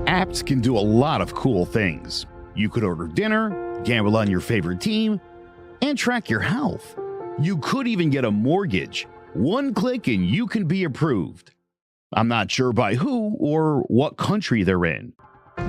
Apps can do a lot of cool things. You could order dinner, gamble on your favorite team, and track your health. You could even get a mortgage. One click and you can be approved. I'm not sure by who or what country they're in.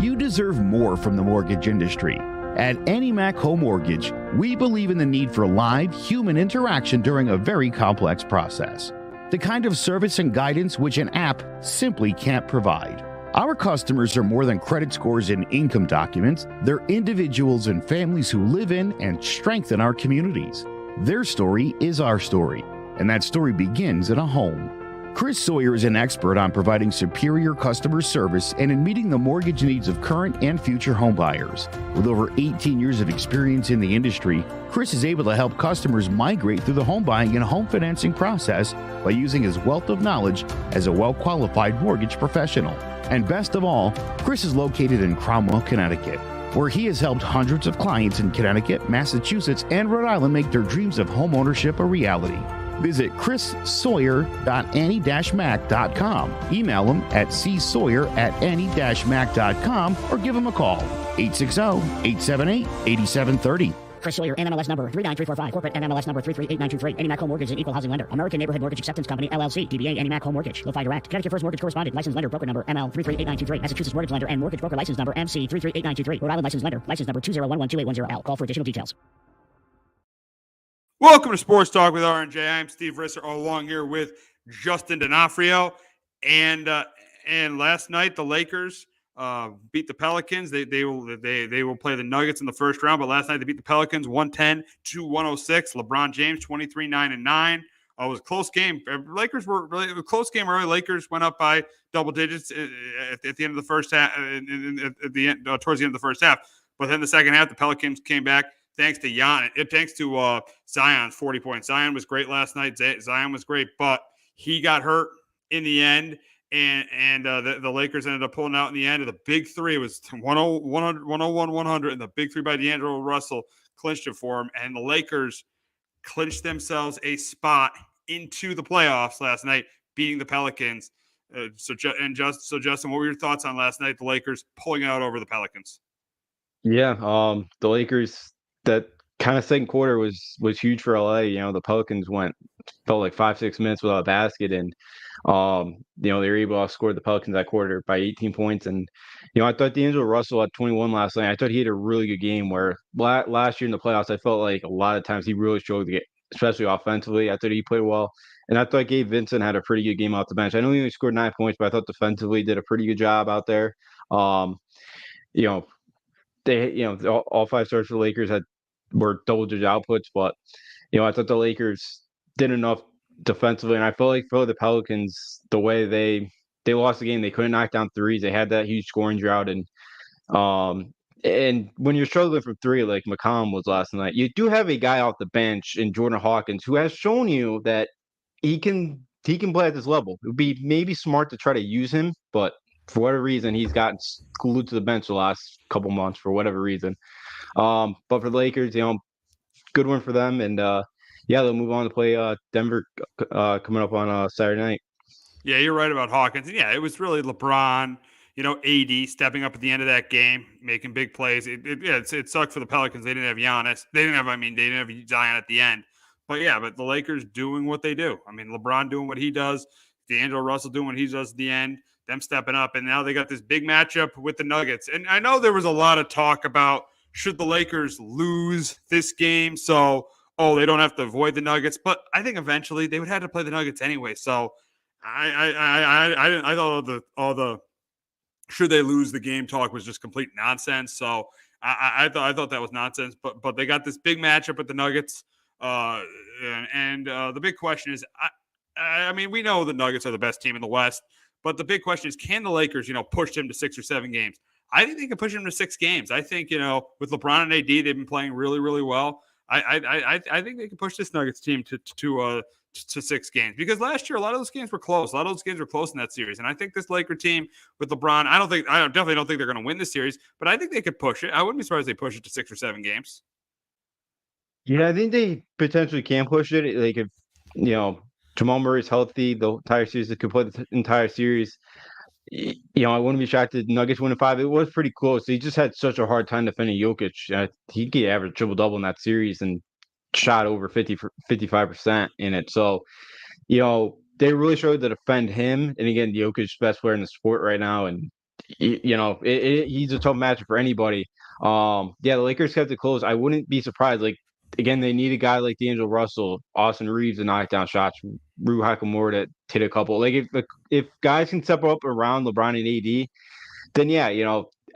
You deserve more from the mortgage industry. At AnyMac Home Mortgage, we believe in the need for live human interaction during a very complex process. The kind of service and guidance which an app simply can't provide. Our customers are more than credit scores and income documents. They're individuals and families who live in and strengthen our communities. Their story is our story, and that story begins in a home. Chris Sawyer is an expert on providing superior customer service and in meeting the mortgage needs of current and future homebuyers. With over 18 years of experience in the industry, Chris is able to help customers migrate through the home buying and home financing process by using his wealth of knowledge as a well-qualified mortgage professional. And best of all, Chris is located in Cromwell, Connecticut, where he has helped hundreds of clients in Connecticut, Massachusetts, and Rhode Island make their dreams of homeownership a reality. Visit chrissawyer.any-mac.com. Email him at csawyer@any-mac.com or give him a call, 860-878-8730. Chris Sawyer, NMLS number 39345, corporate NMLS number 338923. AnyMac Home Mortgage is an equal housing lender. American Neighborhood Mortgage Acceptance Company, LLC. DBA AnyMac Home Mortgage. Lo-Fi Direct. Connecticut First Mortgage Correspondent. License lender. Broker number ML 338923. Massachusetts Mortgage Lender and Mortgage Broker License number MC 338923. Rhode Island License Lender. License number 2011280L. Call for additional details. Welcome to Sports Talk with R&J. I'm Steve Risser, along here with Justin D'Onofrio. And last night the Lakers beat the Pelicans. They will play the Nuggets in the first round, but last night they beat the Pelicans 110-106. LeBron James 23-9-9. It was a close game. Lakers were really a close game early. Lakers went up by double digits at the end of the first half. Towards the end of the first half, but then the second half, the Pelicans came back. Thanks to Zion's 40 points. Zion was great last night. Zion was great, but he got hurt in the end, and the Lakers ended up pulling out in the end of the big three. It was 101-100, and the big three by D'Angelo Russell clinched it for him, and the Lakers clinched themselves a spot into the playoffs last night, beating the Pelicans. So Justin, what were your thoughts on last night, the Lakers pulling out over the Pelicans? Yeah, the Lakers, that kind of second quarter was huge for LA. The Pelicans felt like 5-6 minutes without a basket, and they were able to score the Pelicans that quarter by 18 points. And I thought D'Angelo Russell had 21 last night. I thought he had a really good game. Where last year in the playoffs, I felt like a lot of times he really struggled to get, especially offensively. I thought he played well, and I thought Gabe Vincent had a pretty good game off the bench. I know he only scored 9 points, but I thought defensively did a pretty good job out there. They, all five starters for the Lakers were double-digit outputs, but I thought the Lakers did enough defensively, and I felt like for the Pelicans, the way they lost the game, they couldn't knock down threes. They had that huge scoring drought, and when you're struggling from three, like McCollum was last night, you do have a guy off the bench in Jordan Hawkins who has shown you that he can play at this level. It would be maybe smart to try to use him, but for whatever reason, he's gotten glued to the bench the last couple months for whatever reason. But for the Lakers, good one for them. And, they'll move on to play Denver coming up on Saturday night. Yeah, you're right about Hawkins. Yeah, it was really LeBron, AD stepping up at the end of that game, making big plays. It sucked for the Pelicans. They didn't have Giannis. They didn't have Zion at the end. But the Lakers doing what they do. I mean, LeBron doing what he does, D'Angelo Russell doing what he does at the end, them stepping up, and now they got this big matchup with the Nuggets. And I know there was a lot of talk about should the Lakers lose this game, so they don't have to avoid the Nuggets. But I think eventually they would have to play the Nuggets anyway. So I thought all the should they lose the game talk was just complete nonsense. So I thought that was nonsense. But they got this big matchup with the Nuggets, and the big question is, I mean, we know the Nuggets are the best team in the West. But the big question is, can the Lakers, push them to 6 or 7 games? I think they can push them to 6 games. I think, with LeBron and AD, they've been playing really, really well. I think they can push this Nuggets team to 6 games, because last year a lot of those games were close. A lot of those games were close in that series, and I think this Laker team with LeBron, I definitely don't think they're going to win this series, but I think they could push it. I wouldn't be surprised if they push it to 6 or 7 games. Yeah, I think they potentially can push it. Like if Jamal Murray's healthy, the entire series, they could play the entire series. I wouldn't be shocked if the Nuggets win in 5. It was pretty close. He just had such a hard time defending Jokic. He could average triple-double in that series and shot over 55% in it. So, they really showed to defend him. And again, Jokic's best player in the sport right now. And, he's a tough matchup for anybody. The Lakers kept it close. I wouldn't be surprised. Like, again, they need a guy like D'Angelo Russell, Austin Reeves to knock down shots, Rui Hachimura to hit a couple. Like, if guys can step up around LeBron and AD, then yeah,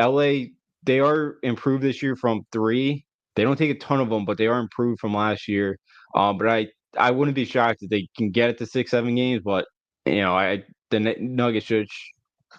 LA, they are improved this year from 3. They don't take a ton of them, but they are improved from last year. But I wouldn't be shocked if they can get it to 6, 7 games. But the Nuggets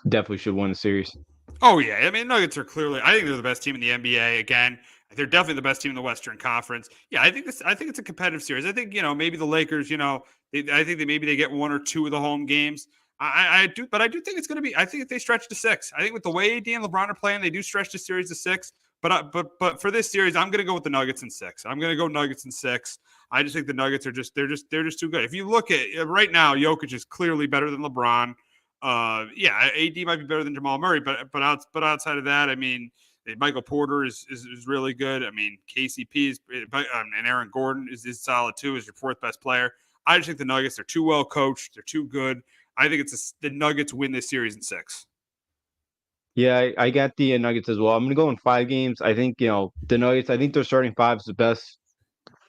definitely should win the series. Oh yeah, I mean Nuggets are clearly. I think they're the best team in the NBA. Again, they're definitely the best team in the Western Conference. Yeah, I think it's a competitive series. I think maybe the Lakers. I think that maybe they get 1 or 2 of the home games. I do, but I do think it's going to be. I think if they stretch to 6, I think with the way AD and LeBron are playing, they do stretch the series to 6. But for this series, I'm going to go with the Nuggets in 6. I'm going to go Nuggets in 6. I just think the Nuggets are they're just too good. If you look at right now, Jokic is clearly better than LeBron. AD might be better than Jamal Murray, but outside of that, I mean, Michael Porter is really good. I mean, KCP and Aaron Gordon is solid too. Is your 4th best player. I just think the Nuggets, they're too well coached. They're too good. I think the Nuggets win this series in 6. Yeah, I got the Nuggets as well. I'm going to go in 5 games. I think, the Nuggets, I think their starting 5 is the best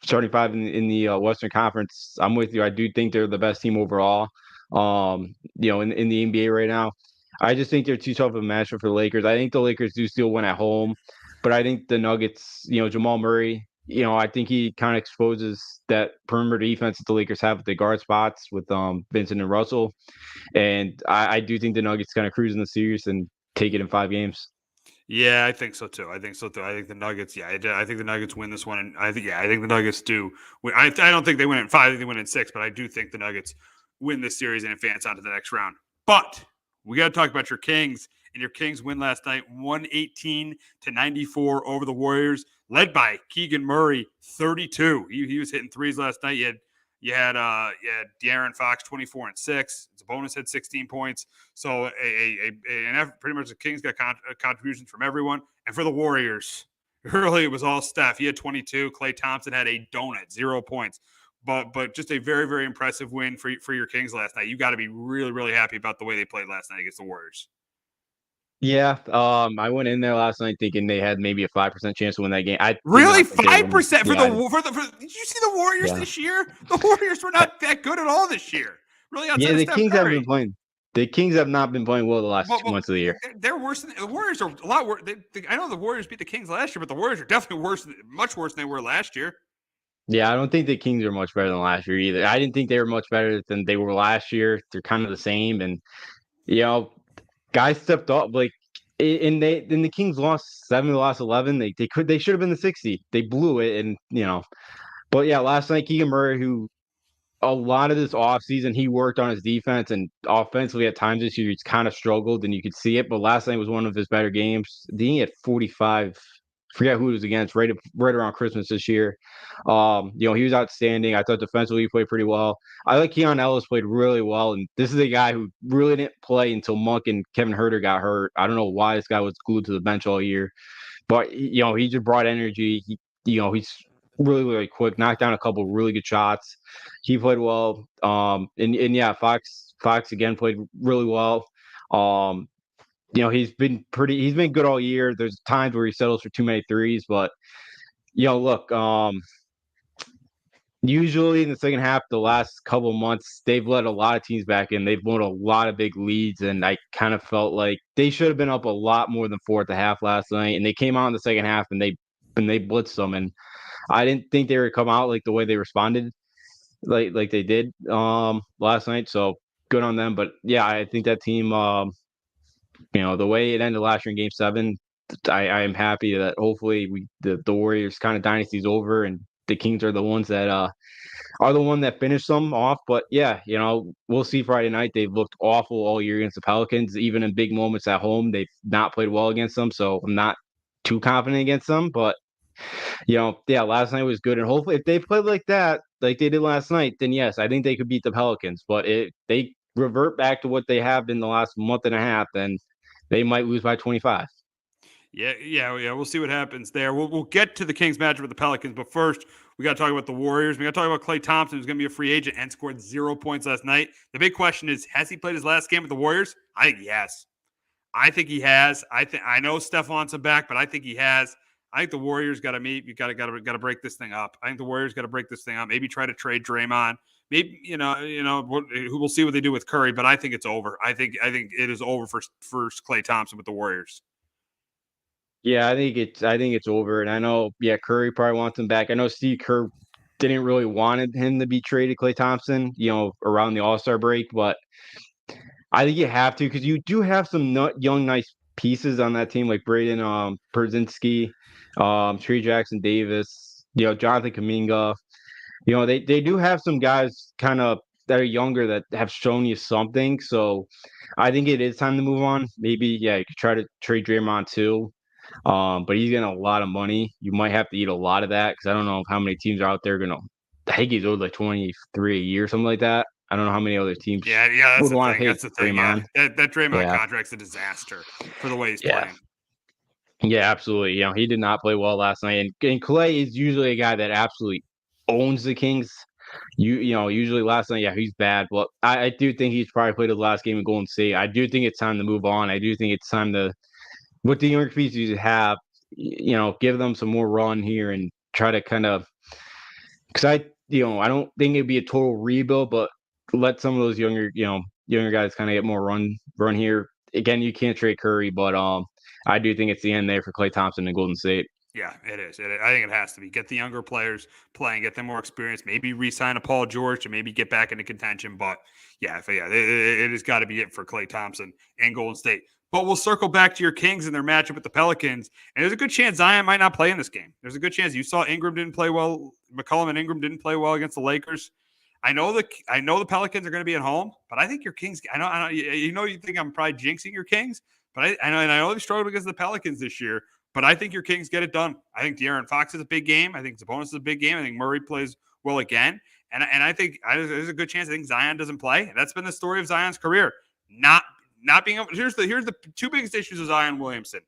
starting 5 in the Western Conference. I'm with you. I do think they're the best team overall, in the NBA right now. I just think they're too tough of a matchup for the Lakers. I think the Lakers do still win at home, but I think the Nuggets, Jamal Murray, I think he kind of exposes that perimeter defense that the Lakers have with the guard spots with Vincent and Russell. And I do think the Nuggets kind of cruise in the series and take it in 5 games. Yeah, I think so too. I think the Nuggets. Yeah, I think the Nuggets win this one, and I think the Nuggets do. I don't think they win in 5. I think they win in 6, but I do think the Nuggets win this series and advance on to the next round. But we got to talk about your Kings, and your Kings win last night, 118-94 over the Warriors, led by Keegan Murray, 32. He was hitting threes last night. You had De'Aaron Fox, 24 and 6. Sabonis had 16 points. So pretty much the Kings got contributions from everyone. And for the Warriors, really it was all Steph. He had 22. Klay Thompson had a donut, 0 points. But just a very, very impressive win for your Kings last night. You got to be really, really happy about the way they played last night against the Warriors. Yeah, I went in there last night thinking they had maybe a 5% chance to win that game. Really, 5% for did you see the Warriors this year? The Warriors were not that good at all this year. Really, outside of the Steph Kings Curry. haven't been playing. The Kings have not been playing well the last 2 months of the year. They're worse than the Warriors are a lot worse. I know the Warriors beat the Kings last year, but the Warriors are definitely much worse than they were last year. Yeah, I don't think the Kings are much better than last year either. I didn't think they were much better than they were last year. They're kind of the same, and guys stepped up. Like, the Kings lost 7, they lost 11. They should have been the 60. They blew it, and But yeah, last night Keegan Murray, who a lot of this offseason, he worked on his defense, and offensively at times this year he's kind of struggled, and you could see it. But last night was one of his better games. He had 45. Forget who it was against. Right around Christmas this year. He was outstanding. I thought defensively he played pretty well. I like Keon Ellis played really well, and this is a guy who really didn't play until Monk and Kevin Huerter got hurt. I don't know why this guy was glued to the bench all year, but he just brought energy. He's really, really quick, knocked down a couple really good shots. He played well. And yeah, Fox again played really well. He's been good all year. There's times where he settles for too many threes, but look, usually in the second half, the last couple of months, they've let a lot of teams back in. They've blown a lot of big leads, and I kind of felt like they should have been up a lot more than 4 at the half last night. And they came out in the second half and they blitzed them, and I didn't think they would come out like the way they responded, like they did last night. So good on them. But yeah, I think that team, the way it ended last year in Game 7, I am happy that hopefully the Warriors kind of dynasty's over, and the Kings are the ones that are the one that finished them off. But yeah, we'll see Friday night. They've looked awful all year against the Pelicans. Even in big moments at home, they've not played well against them. So I'm not too confident against them. But last night was good, and hopefully if they played like that, like they did last night, then yes, I think they could beat the Pelicans. But revert back to what they have in the last month and a half, then they might lose by 25. Yeah. We'll see what happens there. We'll get to the Kings matchup with the Pelicans, but first we got to talk about the Warriors. We got to talk about Klay Thompson, who's going to be a free agent and scored 0 points last night. The big question is, has he played his last game with the Warriors? I think he has. He has. I know Steph wants him back, but I think he has. I think the Warriors got to meet. You got to break this thing up. I think the Warriors got to break this thing up. Maybe try to trade Draymond. Maybe we'll see what they do with Curry, but I think it's over. I think it is over for Klay Thompson with the Warriors. Yeah, I think it's over. And I know, Curry probably wants him back. I know Steve Kerr didn't really wanted him to be traded, Klay Thompson, around the All-Star break, but I think you have to because you do have some young, nice pieces on that team like Braden Perzinski, Trey Jackson Davis, Jonathan Kuminga. They do have some guys kind of that are younger that have shown you something. So I think it is time to move on. Maybe, you could try to trade Draymond too. But he's getting a lot of money. You might have to eat a lot of that because I don't know how many teams are out there going to. I think he's owed like 23 a year, something like that. I don't know how many other teams. Yeah, that's would the want thing. to That's the pay thing. Draymond. Yeah. That Draymond contract's a disaster for the way he's playing. Yeah, absolutely. He did not play well last night, and Klay is usually a guy that absolutely owns the Kings. Usually last night, he's bad, but I do think he's probably played his last game in Golden State. I do think it's time to move on. I do think it's time to, with the younger pieces you have, give them some more run here and try to kind of, because I don't think it'd be a total rebuild, but let some of those younger guys kind of get more run here. Again, you can't trade Curry, but I do think it's the end there for Klay Thompson and Golden State. Yeah, it is. I think it has to be. Get the younger players playing, get them more experience, maybe re-sign a Paul George to maybe get back into contention. But it has got to be it for Klay Thompson and Golden State. But we'll circle back to your Kings and their matchup with the Pelicans. And there's a good chance Zion might not play in this game. There's a good chance. You saw Ingram didn't play well. McCollum and Ingram didn't play well against the Lakers. I know the Pelicans are going to be at home, but I think your Kings. I know. You think I'm probably jinxing your Kings, but I know they struggled against the Pelicans this year. But I think your Kings get it done. I think De'Aaron Fox is a big game. I think Sabonis is a big game. I think Murray plays well again. And I think there's a good chance I think Zion doesn't play. That's been the story of Zion's career. Not being able. Here's the two biggest issues of Zion Williamson: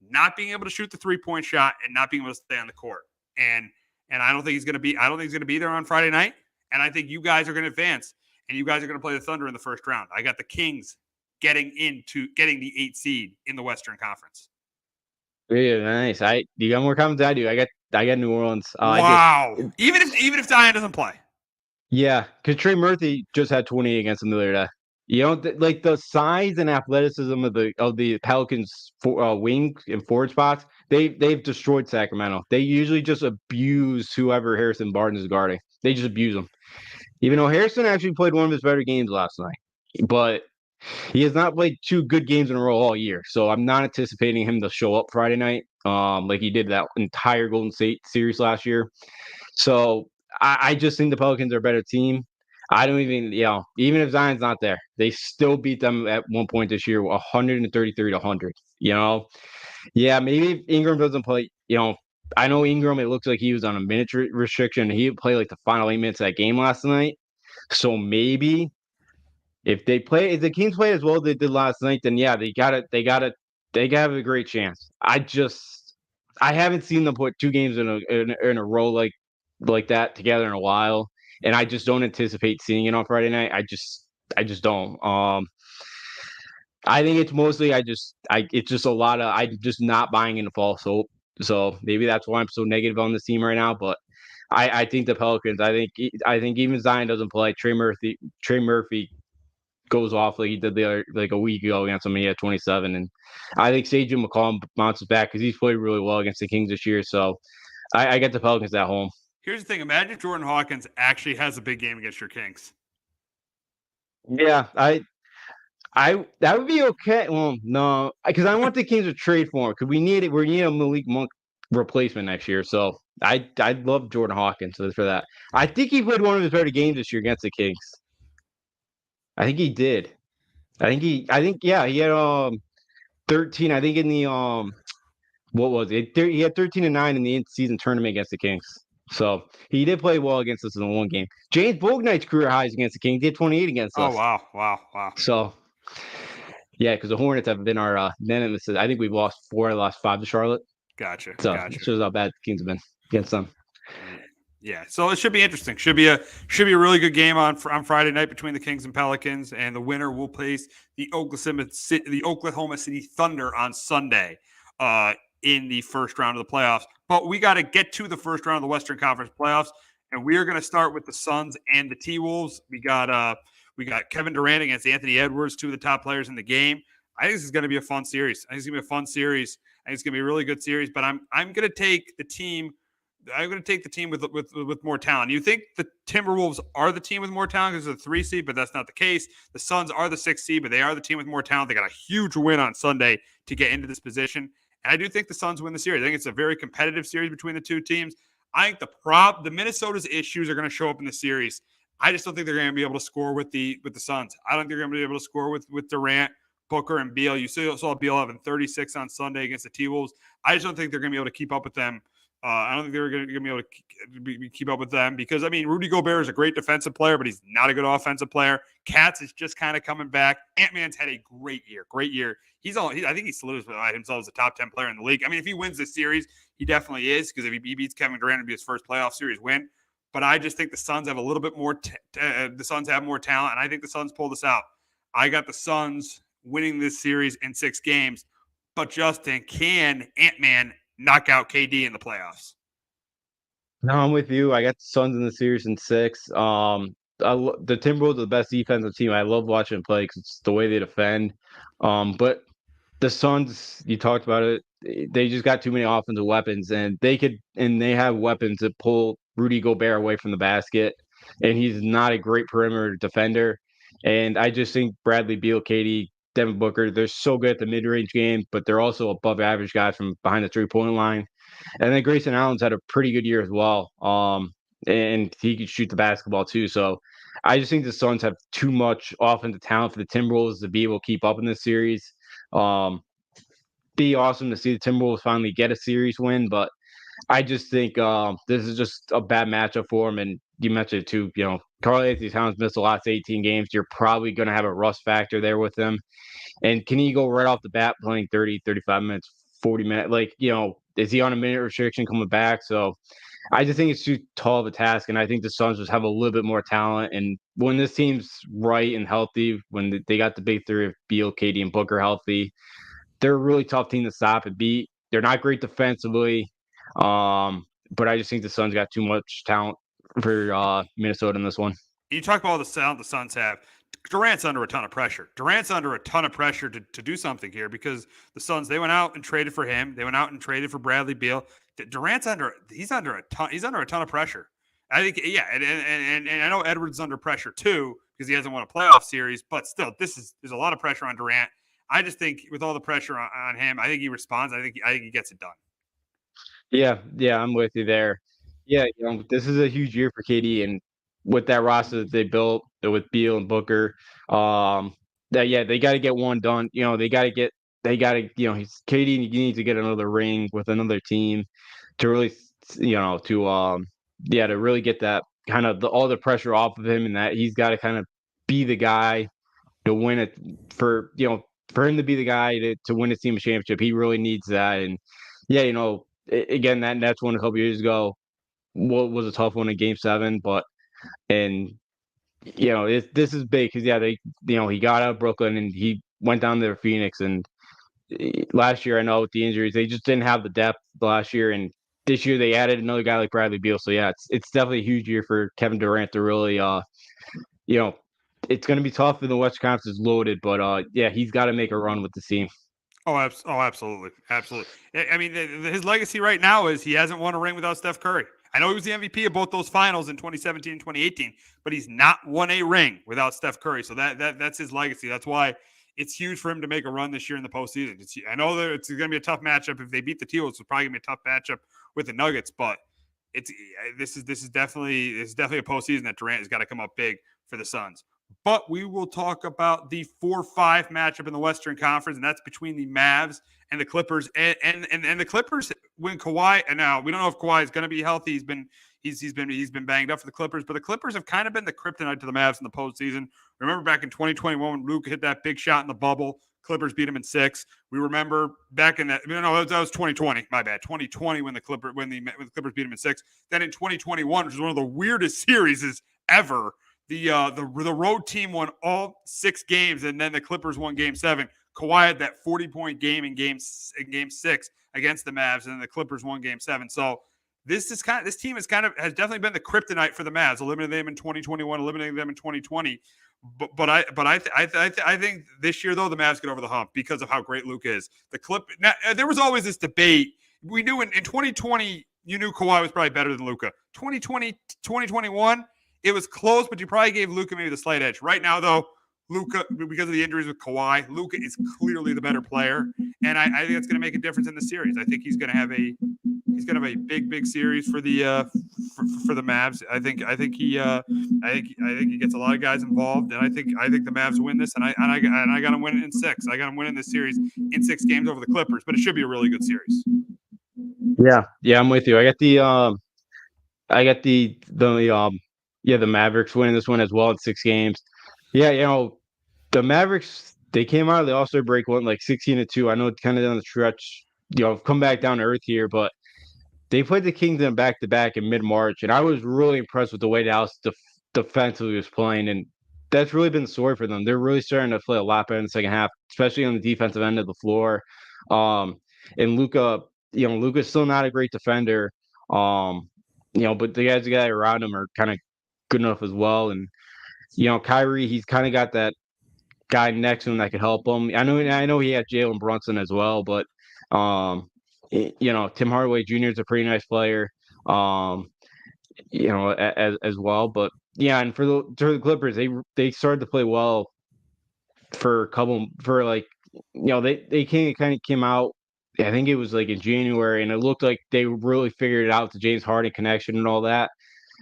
not being able to shoot the 3-point shot and not being able to stay on the court. And I don't think he's going to be. I don't think he's going to be there on Friday night. And I think you guys are going to advance, and you guys are going to play the Thunder in the first round. I got the Kings getting the 8th seed in the Western Conference. Yeah, nice. You got more comments? I do. I got New Orleans. Wow. Even if Zion doesn't play. Yeah, because Trey Murphy just had 20 against them the other day. Like the size and athleticism of the Pelicans wing and forward spots, they've destroyed Sacramento. They usually just abuse whoever Harrison Barnes is guarding. They just abuse them. Even though Harrison actually played one of his better games last night, but he has not played 2 good games in a row all year. So I'm not anticipating him to show up Friday night, like he did that entire Golden State series last year. So I just think the Pelicans are a better team. I don't even, even if Zion's not there, they still beat them at one point this year, 133-100. Yeah, maybe if Ingram doesn't play. I know Ingram. It looks like he was on a minute restriction. He played like the final 8 minutes of that game last night. So maybe if the Kings play as well as they did last night, then they got a great chance. I haven't seen them put 2 games in a row like that together in a while, and I just don't anticipate seeing it on Friday night. I just don't. I think it's mostly it's just a lot of I'm just not buying into false hope. So maybe that's why I'm so negative on this team right now. But I think the Pelicans. I think even Zion doesn't play. Trey Murphy goes off like he did a week ago against him. He had 27, and I think Sage McCollum bounces back because he's played really well against the Kings this year. So I get the Pelicans at home. Here's the thing: imagine if Jordan Hawkins actually has a big game against your Kings. Yeah, that would be okay. Well, no, because I want the Kings to trade for him because we need it. We need a Malik Monk replacement next year. So I'd love Jordan Hawkins for that. I think he played one of his better games this year against the Kings. I think he did. He had 13. I think in the what was it? He had 13 and 9 in the in-season tournament against the Kings. So he did play well against us in the one game. James Bognight's career highs against the Kings. Did 28 against Oh, us. wow. So yeah, because the Hornets have been our nemesis. I think we've lost 4, lost 5 to Charlotte. Gotcha. So it shows how bad the Kings have been against them. Yeah, so it should be interesting. Should be a really good game on Friday night between the Kings and Pelicans, and the winner will face the Oklahoma City Thunder on Sunday in the first round of the playoffs. But we got to get to the first round of the Western Conference playoffs, and we are going to start with the Suns and the T-Wolves. We got Kevin Durant against Anthony Edwards, two of the top players in the game. I think this is going to be a fun series. I think it's going to be a fun series. I think it's going to be a really good series. But I'm going to take the team. I'm going to take the team with more talent. You think the Timberwolves are the team with more talent because they're the 3 seed, but that's not the case. The Suns are the 6 seed, but they are the team with more talent. They got a huge win on Sunday to get into this position. And I do think the Suns win the series. I think it's a very competitive series between the two teams. I think the Minnesota's issues are going to show up in the series. I just don't think they're going to be able to score with the Suns. I don't think they're going to be able to score with Durant, Booker, and Beal. You saw Beal having 36 on Sunday against the T-Wolves. I just don't think they're going to be able to keep up with them. I don't think they're going to be able to keep up with them because, I mean, Rudy Gobert is a great defensive player, but he's not a good offensive player. Katz is just kind of coming back. Ant-Man's had a great year. I think he solidified himself as a top 10 player in the league. I mean, if he wins this series, he definitely is, because if he beats Kevin Durant, it'd be his first playoff series win. But I just think the Suns have a little bit more. The Suns have more talent, and I think the Suns pull this out. I got the Suns winning this series in 6 games. But Justin, can Ant-Man knock out KD in the playoffs? No, I'm with you. I got the Suns in the series in 6. The Timberwolves are the best defensive team. I love watching them play because it's the way they defend. But the Suns, you talked about it, they just got too many offensive weapons, and they have weapons that pull Rudy Gobert away from the basket, and he's not a great perimeter defender. And I just think Bradley Beal, KD, Devin Booker, they're so good at the mid-range game, but they're also above average guys from behind the three-point line. And then Grayson Allen's had a pretty good year as well. And he can shoot the basketball too. So I just think the Suns have too much offensive talent for the Timberwolves to be able to keep up in this series. Be awesome to see the Timberwolves finally get a series win, but I just think this is just a bad matchup for him. And you mentioned it too, Karl-Anthony Towns missed the last 18 games. You're probably going to have a rust factor there with him. And can he go right off the bat playing 30, 35 minutes, 40 minutes? Is he on a minute restriction coming back? So I just think it's too tall of a task. And I think the Suns just have a little bit more talent. And when this team's right and healthy, when they got the big 3 of Beal, KD, and Booker healthy, they're a really tough team to stop and beat. They're not great defensively. But I just think the Suns got too much talent for Minnesota in this one. You talk about all the talent the Suns have. Durant's under a ton of pressure. Durant's under a ton of pressure to do something here, because the Suns, they went out and traded for him. They went out and traded for Bradley Beal. Durant's under a ton of pressure. I think, yeah, and I know Edwards is under pressure too, because he hasn't won a playoff series, but still, there's a lot of pressure on Durant. I just think with all the pressure on him, I think he responds. I think he gets it done. Yeah, I'm with you there. Yeah, this is a huge year for KD, and with that roster that they built with Beal and Booker, they got to get one done. KD needs to get another ring with another team to really, to really get that kind of all the pressure off of him, and that he's got to kind of be the guy to win it for him to be the guy to win his team a championship. He really needs that, and again, that Nets one a couple years ago was a tough one in Game 7, this is big because he got out of Brooklyn and he went down there to Phoenix, and last year I know with the injuries they just didn't have the depth last year, and this year they added another guy like Bradley Beal. So yeah, it's definitely a huge year for Kevin Durant to really it's going to be tough, and the West Conference is loaded, but he's got to make a run with the team. Oh, absolutely. I mean, his legacy right now is he hasn't won a ring without Steph Curry. I know he was the MVP of both those finals in 2017 and 2018, but he's not won a ring without Steph Curry. So that's his legacy. That's why it's huge for him to make a run this year in the postseason. I know that it's going to be a tough matchup. If they beat the T-Wolves, it's probably going to be a tough matchup with the Nuggets, but this is definitely a postseason that Durant has got to come up big for the Suns. But we will talk about the 4-5 matchup in the Western Conference, and that's between the Mavs and the Clippers. And the Clippers when Kawhi, and now we don't know if Kawhi is going to be healthy. He's been banged up for the Clippers, but the Clippers have kind of been the kryptonite to the Mavs in the postseason. Remember back in 2021 when Luka hit that big shot in the bubble, Clippers beat him in 6. We remember back in that, no, that was 2020. My bad. 2020 when the Clippers beat him in 6. Then in 2021, which was one of the weirdest series ever, the road team won all 6 games, and then the Clippers won Game 7. Kawhi had that 40-point game in Game 6 against the Mavs, and then the Clippers won Game 7. So this team has definitely been the kryptonite for the Mavs, eliminating them in 2021, eliminating them in 2020. But I think this year though the Mavs get over the hump because of how great Luke is. Now, there was always this debate. We knew in 2020 you knew Kawhi was probably better than Luka. 2021 it was close, but you probably gave Luka maybe the slight edge. Right now though, Luka, because of the injuries with Kawhi, Luka is clearly the better player, and I think it's going to make a difference in the series. I think he's going to have a big series for the Mavs. I think he gets a lot of guys involved, and I think the Mavs win this, and I got them winning in 6. I got them winning this series in 6 games over the Clippers, but it should be a really good series. Yeah, I'm with you. I got the Mavericks winning this one as well in 6 games. Yeah, the Mavericks, they came out of the All-Star break, went like 16-2. I know it's kind of down the stretch, come back down to earth here, but they played the Kings in back-to-back in mid-March, and I was really impressed with the way Dallas defensively was playing, and that's really been the story for them. They're really starting to play a lot better in the second half, especially on the defensive end of the floor. And Luka, Luka's still not a great defender, but the guys around him are kind of good enough as well. And Kyrie, he's kind of got that guy next to him that could help him. I know he had Jalen Brunson as well, but Tim Hardaway Jr. is a pretty nice player, as well. But yeah, and for the Clippers, they started to play well they came out. I think it was like in January, and it looked like they really figured it out, the James Harden connection and all that.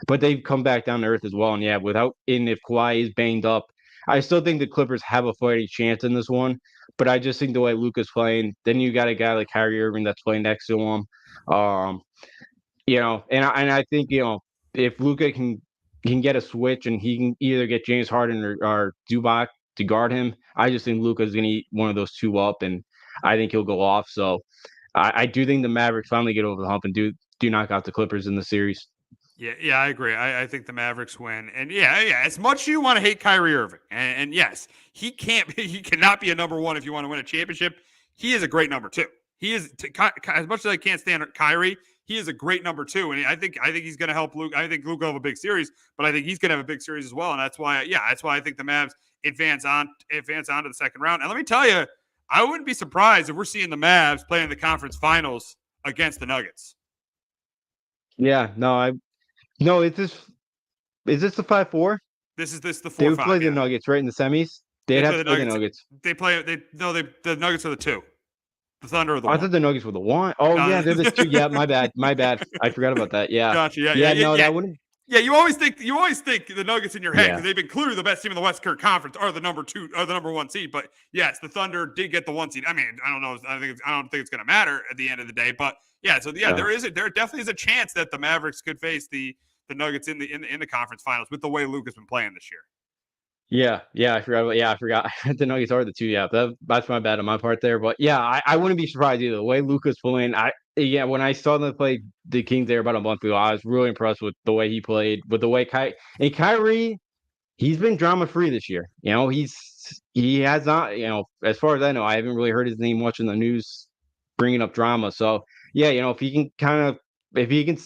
But they've come back down to earth as well. And yeah, if Kawhi is banged up, I still think the Clippers have a fighting chance in this one. But I just think the way Luka's playing, then you got a guy like Kyrie Irving that's playing next to him. And I think if Luka can get a switch and he can either get James Harden or Zubac to guard him, I just think Luka's gonna eat one of those two up, and I think he'll go off. So I do think the Mavericks finally get over the hump and do knock out the Clippers in the series. Yeah, I agree. I think the Mavericks win, and yeah. As much as you want to hate Kyrie Irving, and yes, he cannot be a number 1 if you want to win a championship. He is a great number 2. He is as much as I can't stand Kyrie. He is a great number 2, and I think he's going to help Luke. I think Luke will have a big series, but I think he's going to have a big series as well, and that's why I think the Mavs advance on to the second round. And let me tell you, I wouldn't be surprised if we're seeing the Mavs playing the conference finals against the Nuggets. Yeah, no, is this the 5-4? This is the 4-5. They would play the Nuggets right in the semis. They'd have to play the Nuggets. The Nuggets are the 2. The Thunder are the 1. I thought the Nuggets were the 1. Oh yeah, they're the 2. Yeah, my bad. I forgot about that. Yeah. Gotcha. That wouldn't. Yeah, you always think the Nuggets in your head because they've been clearly the best team in the Western Conference are the number 2 or the number 1 seed. But yes, the Thunder did get the 1 seed. I mean, I don't know. I don't think it's going to matter at the end of the day. But yeah, so there definitely is a chance that the Mavericks could face the Nuggets in the conference finals with the way Luke has been playing this year. Yeah, I forgot. The Nuggets are the 2. Yeah, that's my bad on my part there. But yeah, I wouldn't be surprised either. The way Luka's playing, when I saw them play the Kings there about a month ago, I was really impressed with the way he played, with the way Kyrie, he's been drama free this year. He has not. As far as I know, I haven't really heard his name much in the news bringing up drama. So yeah, if he can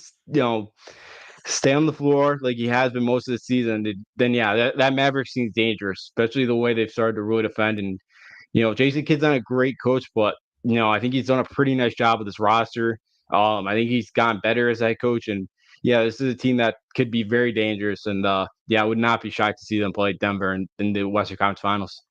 stay on the floor like he has been most of the season, then yeah, that Mavericks seems dangerous, especially the way they've started to really defend. And Jason Kidd's not a great coach, but I think he's done a pretty nice job with this roster. I think he's gotten better as head coach, and yeah, this is a team that could be very dangerous. And I would not be shocked to see them play Denver in the Western Conference Finals.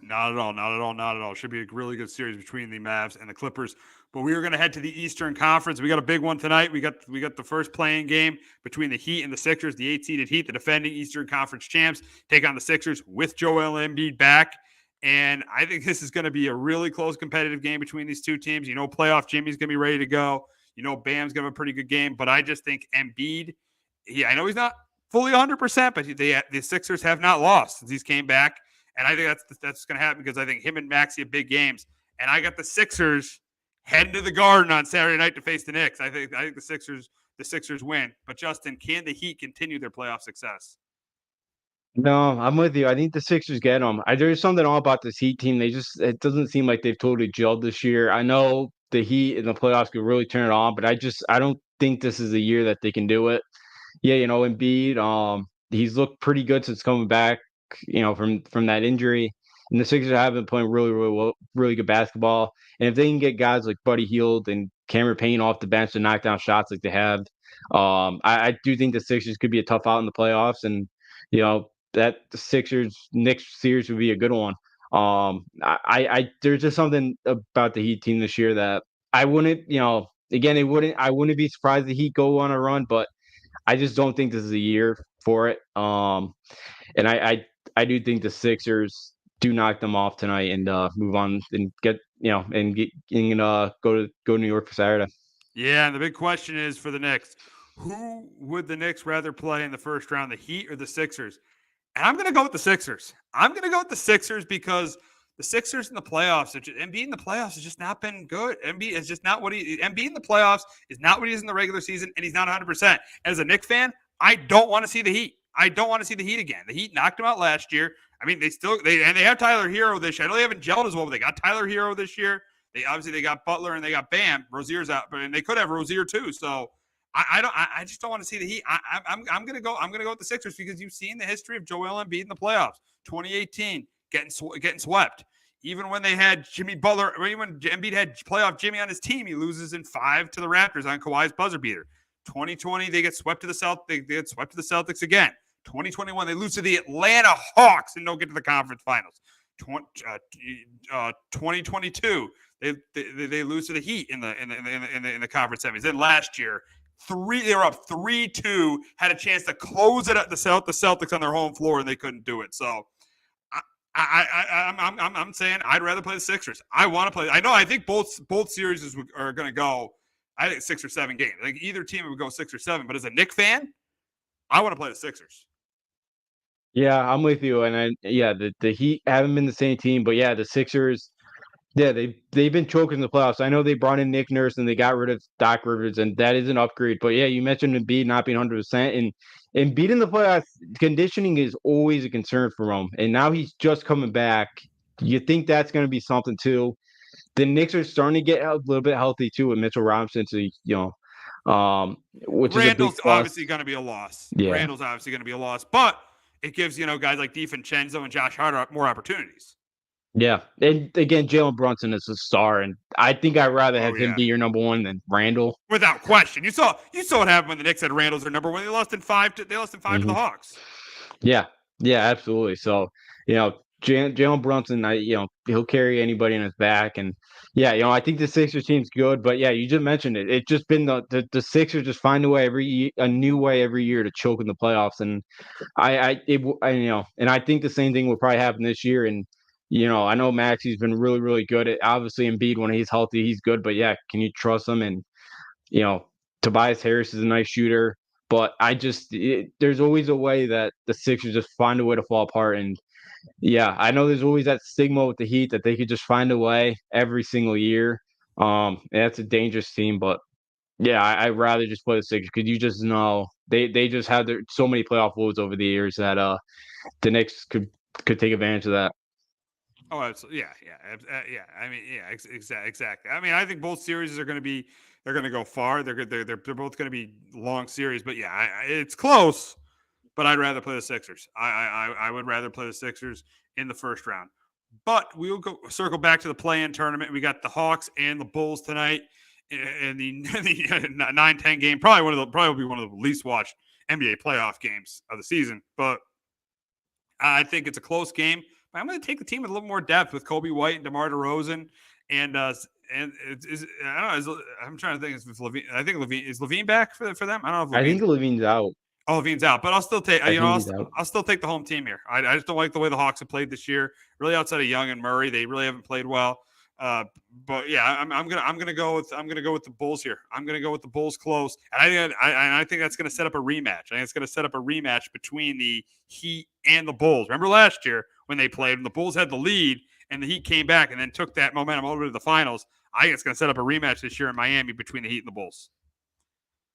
Not at all. Should be a really good series between the Mavs and the Clippers. But we are going to head to the Eastern Conference. We got a big one tonight. We got the first playing game between the Heat and the Sixers. The 8-seeded Heat, the defending Eastern Conference champs, take on the Sixers with Joel Embiid back. And I think this is going to be a really close competitive game between these two teams. Playoff Jimmy's going to be ready to go. Bam's going to have a pretty good game. But I just think Embiid, I know he's not fully 100%, but the Sixers have not lost since he's came back. And I think that's going to happen because I think him and Maxey have big games. And I got the Sixers heading to the Garden on Saturday night to face the Knicks. I think the Sixers win. But Justin, can the Heat continue their playoff success? No, I'm with you. I think the Sixers get them. There's something all about this Heat team. It doesn't seem like they've totally gelled this year. I know the Heat in the playoffs could really turn it on, but I don't think this is the year that they can do it. Yeah, Embiid, he's looked pretty good since coming back, from that injury. And the Sixers have been playing really, really well, really good basketball. And if they can get guys like Buddy Hield and Cameron Payne off the bench to knock down shots like they have, I do think the Sixers could be a tough out in the playoffs. And that the Sixers Knicks series would be a good one. There's just something about the Heat team this year that I wouldn't, I wouldn't be surprised the Heat go on a run, but I just don't think this is a year for it. And I do think the Sixers do knock them off tonight and move on and go to New York for Saturday. Yeah, and the big question is for the Knicks, who would the Knicks rather play in the first round, the Heat or the Sixers? And I'm going to go with the Sixers. I'm going to go with the Sixers because the Sixers in the playoffs, Embiid in the playoffs has just not been good. Embiid is just not Embiid in the playoffs is not what he is in the regular season, and he's not 100%. As a Knicks fan, I don't want to see the Heat. I don't want to see the Heat again. The Heat knocked them out last year. I mean, they have Tyler Hero this year. I know they haven't gelled as well, but they got Tyler Hero this year. They got Butler and they got Bam. Rozier's out, and they could have Rozier too. So I just don't want to see the Heat. I'm gonna go with the Sixers because you've seen the history of Joel Embiid in the playoffs. 2018, getting swept. Even when they had Jimmy Butler, even when Embiid had playoff Jimmy on his team, he loses in 5 to the Raptors on Kawhi's buzzer beater. 2020, they get swept to the Celtics again. 2021, they lose to the Atlanta Hawks and don't get to the conference finals. 2022, they lose to the Heat in the conference semis. Then last year, they were up 3-2, had a chance to close it at the Celtics on their home floor, and they couldn't do it. So I'm saying I'd rather play the Sixers. I want to play. I think both series are going to go. I think 6 or 7 games. Like either team would go 6 or 7. But as a Knicks fan, I want to play the Sixers. Yeah, I'm with you. And the Heat haven't been the same team, but yeah, the Sixers. Yeah, they've been choking in the playoffs. I know they brought in Nick Nurse and they got rid of Doc Rivers, and that is an upgrade. But yeah, you mentioned Embiid not being 100%, and Embiid in the playoffs, conditioning is always a concern for him. And now he's just coming back. You think that's going to be something too? The Knicks are starting to get a little bit healthy too with Mitchell Robinson. So which Randall's is a big obviously going to be a loss. Yeah. Randall's obviously going to be a loss, but it gives guys like DiVincenzo and Josh Hart more opportunities. Yeah, and again, Jalen Brunson is a star, and I think I'd rather have him be your number one than Randall. Without question. You saw what happened when the Knicks had Randall as their number one. They lost in 5 to the Hawks. Yeah, absolutely. So Jalen Brunson, he'll carry anybody in his back, and I think the Sixers team's good, but yeah, you just mentioned it. It's just been the Sixers just find a new way every year to choke in the playoffs, and and I think the same thing will probably happen this year. And I know Maxey's been really, really good at obviously Embiid when he's healthy, he's good, but yeah, can you trust him? And Tobias Harris is a nice shooter, but there's always a way that the Sixers just find a way to fall apart. And yeah, I know there's always that stigma with the Heat that they could just find a way every single year. And that's a dangerous team, but yeah, I'd rather just play the Sixers because you just know they just had so many playoff woes over the years that the Knicks could take advantage of that. Oh, absolutely. Yeah. I mean, yeah, exactly. I mean, I think both series are going to they're going to go far. They're both going to be long series, but yeah, it's close. But I'd rather play the Sixers. I would rather play the Sixers in the first round. But we'll circle back to the play-in tournament. We got the Hawks and the Bulls tonight in the 9-10 game. Probably will be one of the least watched NBA playoff games of the season. But I think it's a close game. I'm going to take the team with a little more depth with Kobe White and DeMar DeRozan, and I don't know. I'm trying to think. I think Levine is Levine back for them. I don't know. I think Levine's out. Oh, Levine's out, but I'll still take. I think he's out. I'll still take the home team here. I just don't like the way the Hawks have played this year. Really, outside of Young and Murray, they really haven't played well. But yeah, I'm gonna go with the Bulls here. I'm gonna go with the Bulls close, and I think that's gonna set up a rematch. I think it's gonna set up a rematch between the Heat and the Bulls. Remember last year when they played, when the Bulls had the lead and the Heat came back and then took that momentum over to the finals. I think it's gonna set up a rematch this year in Miami between the Heat and the Bulls.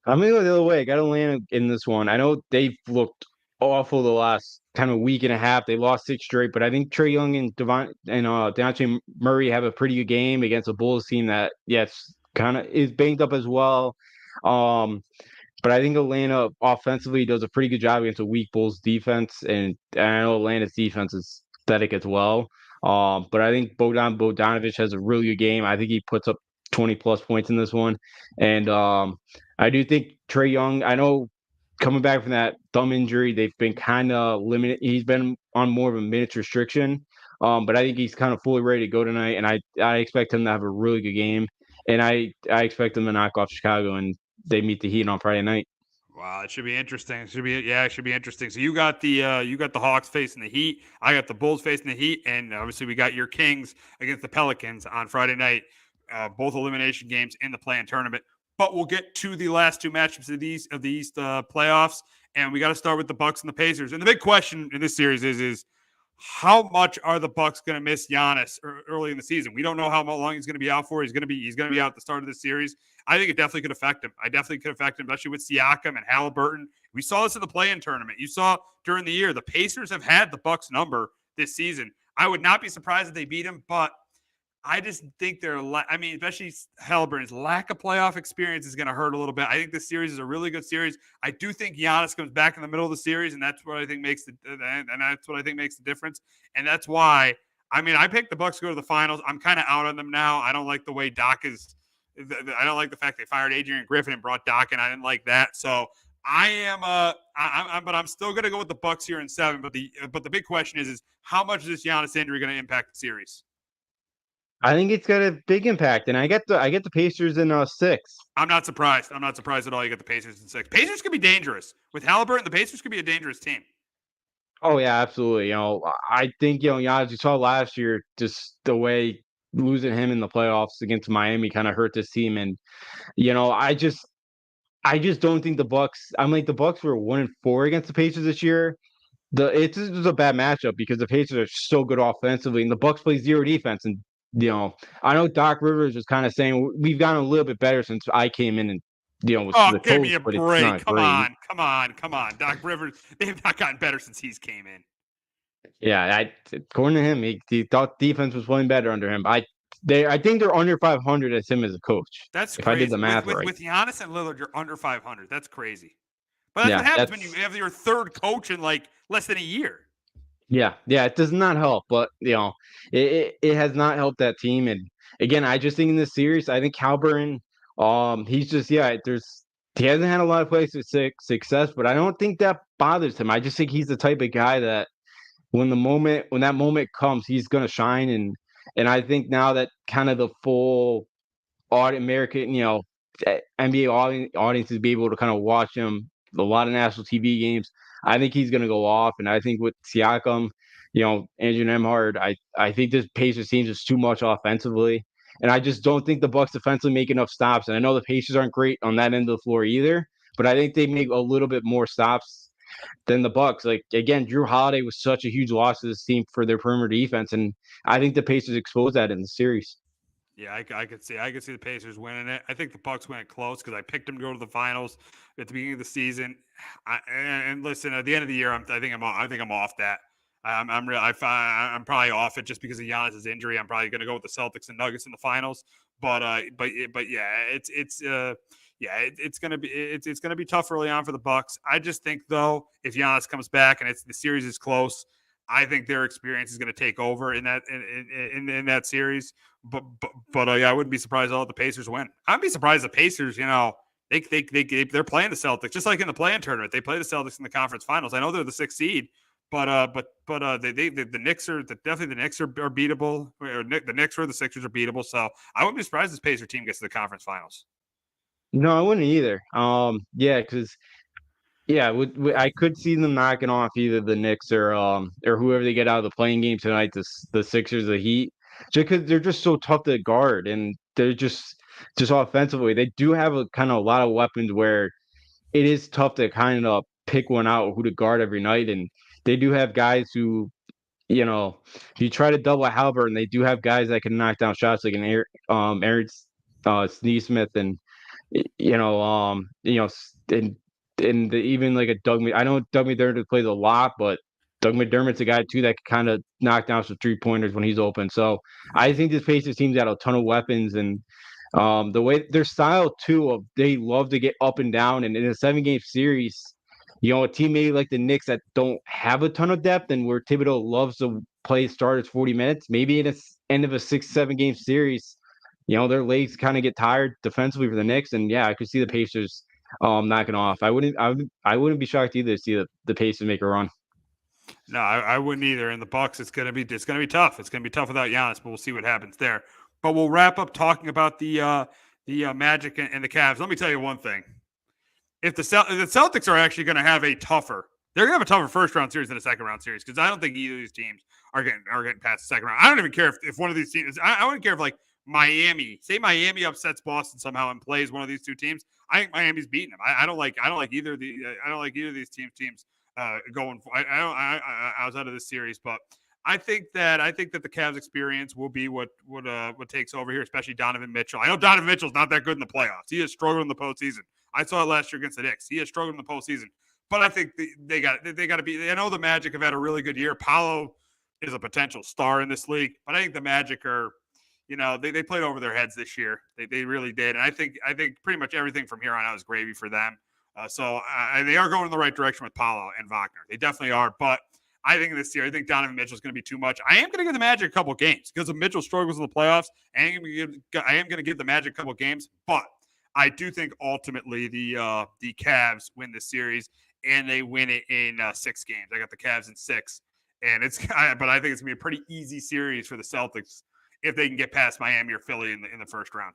I'm gonna go the other way. I got Atlanta in this one. I know they've looked awful the last kind of week and a half. They lost 6 straight, but I think Trae Young and Dejounte Murray have a pretty good game against a Bulls team that, yes, kind of is banged up as well. Um, but I think Atlanta offensively does a pretty good job against a weak Bulls defense, and I know Atlanta's defense is pathetic as well. But I think Bogdanovich has a really good game. I think he puts up 20 plus points in this one, and I do think Trae Young. I know coming back from that thumb injury, they've been kind of limited. He's been on more of a minutes restriction, but I think he's kind of fully ready to go tonight, and I expect him to have a really good game, and I expect him to knock off Chicago, and they meet the Heat on Friday night. Wow, it should be interesting. It should be interesting. So you got the Hawks facing the Heat. I got the Bulls facing the Heat, and obviously we got your Kings against the Pelicans on Friday night. Both elimination games in the play-in tournament. But we'll get to the last two matchups of the East playoffs, and we got to start with the Bucks and the Pacers. And the big question in this series is how much are the Bucks going to miss Giannis early in the season? We don't know how long he's going to be out for. He's going to be out at the start of the series. I think it definitely could affect him. Especially with Siakam and Halliburton. We saw this in the play-in tournament. You saw during the year the Pacers have had the Bucks number this season. I would not be surprised if they beat him, but I just think especially Halliburton's lack of playoff experience is going to hurt a little bit. I think this series is a really good series. I do think Giannis comes back in the middle of the series, and that's what I think makes the difference. And that's why, I picked the Bucks to go to the finals. I'm kind of out on them now. I don't like the way Doc is. I don't like the fact they fired Adrian Griffin and brought Doc in. I didn't like that. So but I'm still going to go with the Bucks here in 7. But the big question is how much is this Giannis injury going to impact the series? I think it's got a big impact, and I get the Pacers in 6. I'm not surprised. I'm not surprised at all. You get the Pacers in 6. Pacers could be dangerous with Halliburton. The Pacers could be a dangerous team. Oh yeah, absolutely. I think Giannis, you saw last year just the way losing him in the playoffs against Miami kind of hurt this team, and I just don't think the Bucks. The Bucks were 1-4 against the Pacers this year. It's just a bad matchup because the Pacers are so good offensively, and the Bucks play zero defense, and I know Doc Rivers was kind of saying we've gotten a little bit better since I came in, and with the give coach, me a but break. It's not Come on. Doc Rivers, they have not gotten better since he's came in. Yeah, according to him, he thought defense was playing better under him. I think they're under 500 as him as a coach. That's if crazy. I did the math right. With Giannis and Lillard, you're under 500. That's crazy. But that's what happens when you have your third coach in like less than a year. Yeah, it does not help, but it has not helped that team. And again, I just think in this series, I think Halliburton, he's just he hasn't had a lot of plays with success, but I don't think that bothers him. I just think he's the type of guy that when that moment comes, he's gonna shine. And I think now that kind of the full American, NBA audiences be able to kind of watch him a lot of national TV games. I think he's going to go off, and I think with Siakam, Andrew Nembhard, I think this Pacers team is too much offensively, and I just don't think the Bucks defensively make enough stops. And I know the Pacers aren't great on that end of the floor either, but I think they make a little bit more stops than the Bucks. Like again, Drew Holiday was such a huge loss to this team for their perimeter defense, and I think the Pacers exposed that in the series. Yeah, I could see the Pacers winning it. I think the Bucks win it close because I picked them to go to the finals at the beginning of the season. And listen, at the end of the year, I think I'm off that. I'm probably off it just because of Giannis's injury. I'm probably going to go with the Celtics and Nuggets in the finals. But yeah, it's gonna be tough early on for the Bucks. I just think though, if Giannis comes back and the series is close, I think their experience is going to take over in that series. But yeah, I wouldn't be surprised at all if the Pacers win. I'd be surprised if the Pacers, they're playing the Celtics just like in the play-in tournament. They play the Celtics in the conference finals. I know they're the 6th seed, but the Knicks are definitely the Knicks are beatable. Or the Knicks or the Sixers are beatable. So I wouldn't be surprised if this Pacer team gets to the conference finals. No, I wouldn't either. Yeah, because Yeah, I could see them knocking off either the Knicks or whoever they get out of the playing game tonight, the Sixers, the Heat, just because they're just so tough to guard and they're just offensively they do have a kind of a lot of weapons where it is tough to kind of pick one out who to guard every night, and they do have guys who if you try to double Halliburton, they do have guys that can knock down shots like Aaron Sneesmith and even like a I know Doug McDermott plays a lot, but Doug McDermott's a guy too that can kind of knock down some 3-pointers when he's open. So I think this Pacers team's got a ton of weapons and the way their style too of they love to get up and down, and in a 7-game series, a team maybe like the Knicks that don't have a ton of depth and where Thibodeau loves to play starters 40 minutes, maybe in the end of a 6-7 game series, their legs kind of get tired defensively for the Knicks, and yeah, I could see the Pacers knocking off. I wouldn't be shocked either to see the Pacers make a run. No, I wouldn't either. In the Bucks, it's gonna be tough. It's gonna be tough without Giannis, but we'll see what happens there. But we'll wrap up talking about the Magic and the Cavs. Let me tell you one thing: if the Celtics are actually going to have a tougher, they're going to have a tougher first round series than a second round series, because I don't think either of these teams are getting past the second round. I don't even care if one of these teams. I wouldn't care if like Miami upsets Boston somehow and plays one of these two teams. I think Miami's beating them. I don't like either of these teams going. Outside of this series, but I think that the Cavs experience will be what takes over here, especially Donovan Mitchell. I know Donovan Mitchell's not that good in the playoffs. He has struggled in the postseason. I saw it last year against the Knicks. He has struggled in the postseason, but I think they got to be. I know the Magic have had a really good year. Paolo is a potential star in this league, but I think the Magic are, they played over their heads this year. They really did, and I think pretty much everything from here on out is gravy for them. So they are going in the right direction with Paolo and Wagner. They definitely are, but I think this year, I think Donovan Mitchell is going to be too much. I am going to give the Magic a couple games because if Mitchell struggles in the playoffs, I am going to give the Magic a couple games, but I do think ultimately the Cavs win this series and they win it in 6 games. I got the Cavs in 6, and but I think it's going to be a pretty easy series for the Celtics if they can get past Miami or Philly in the first round.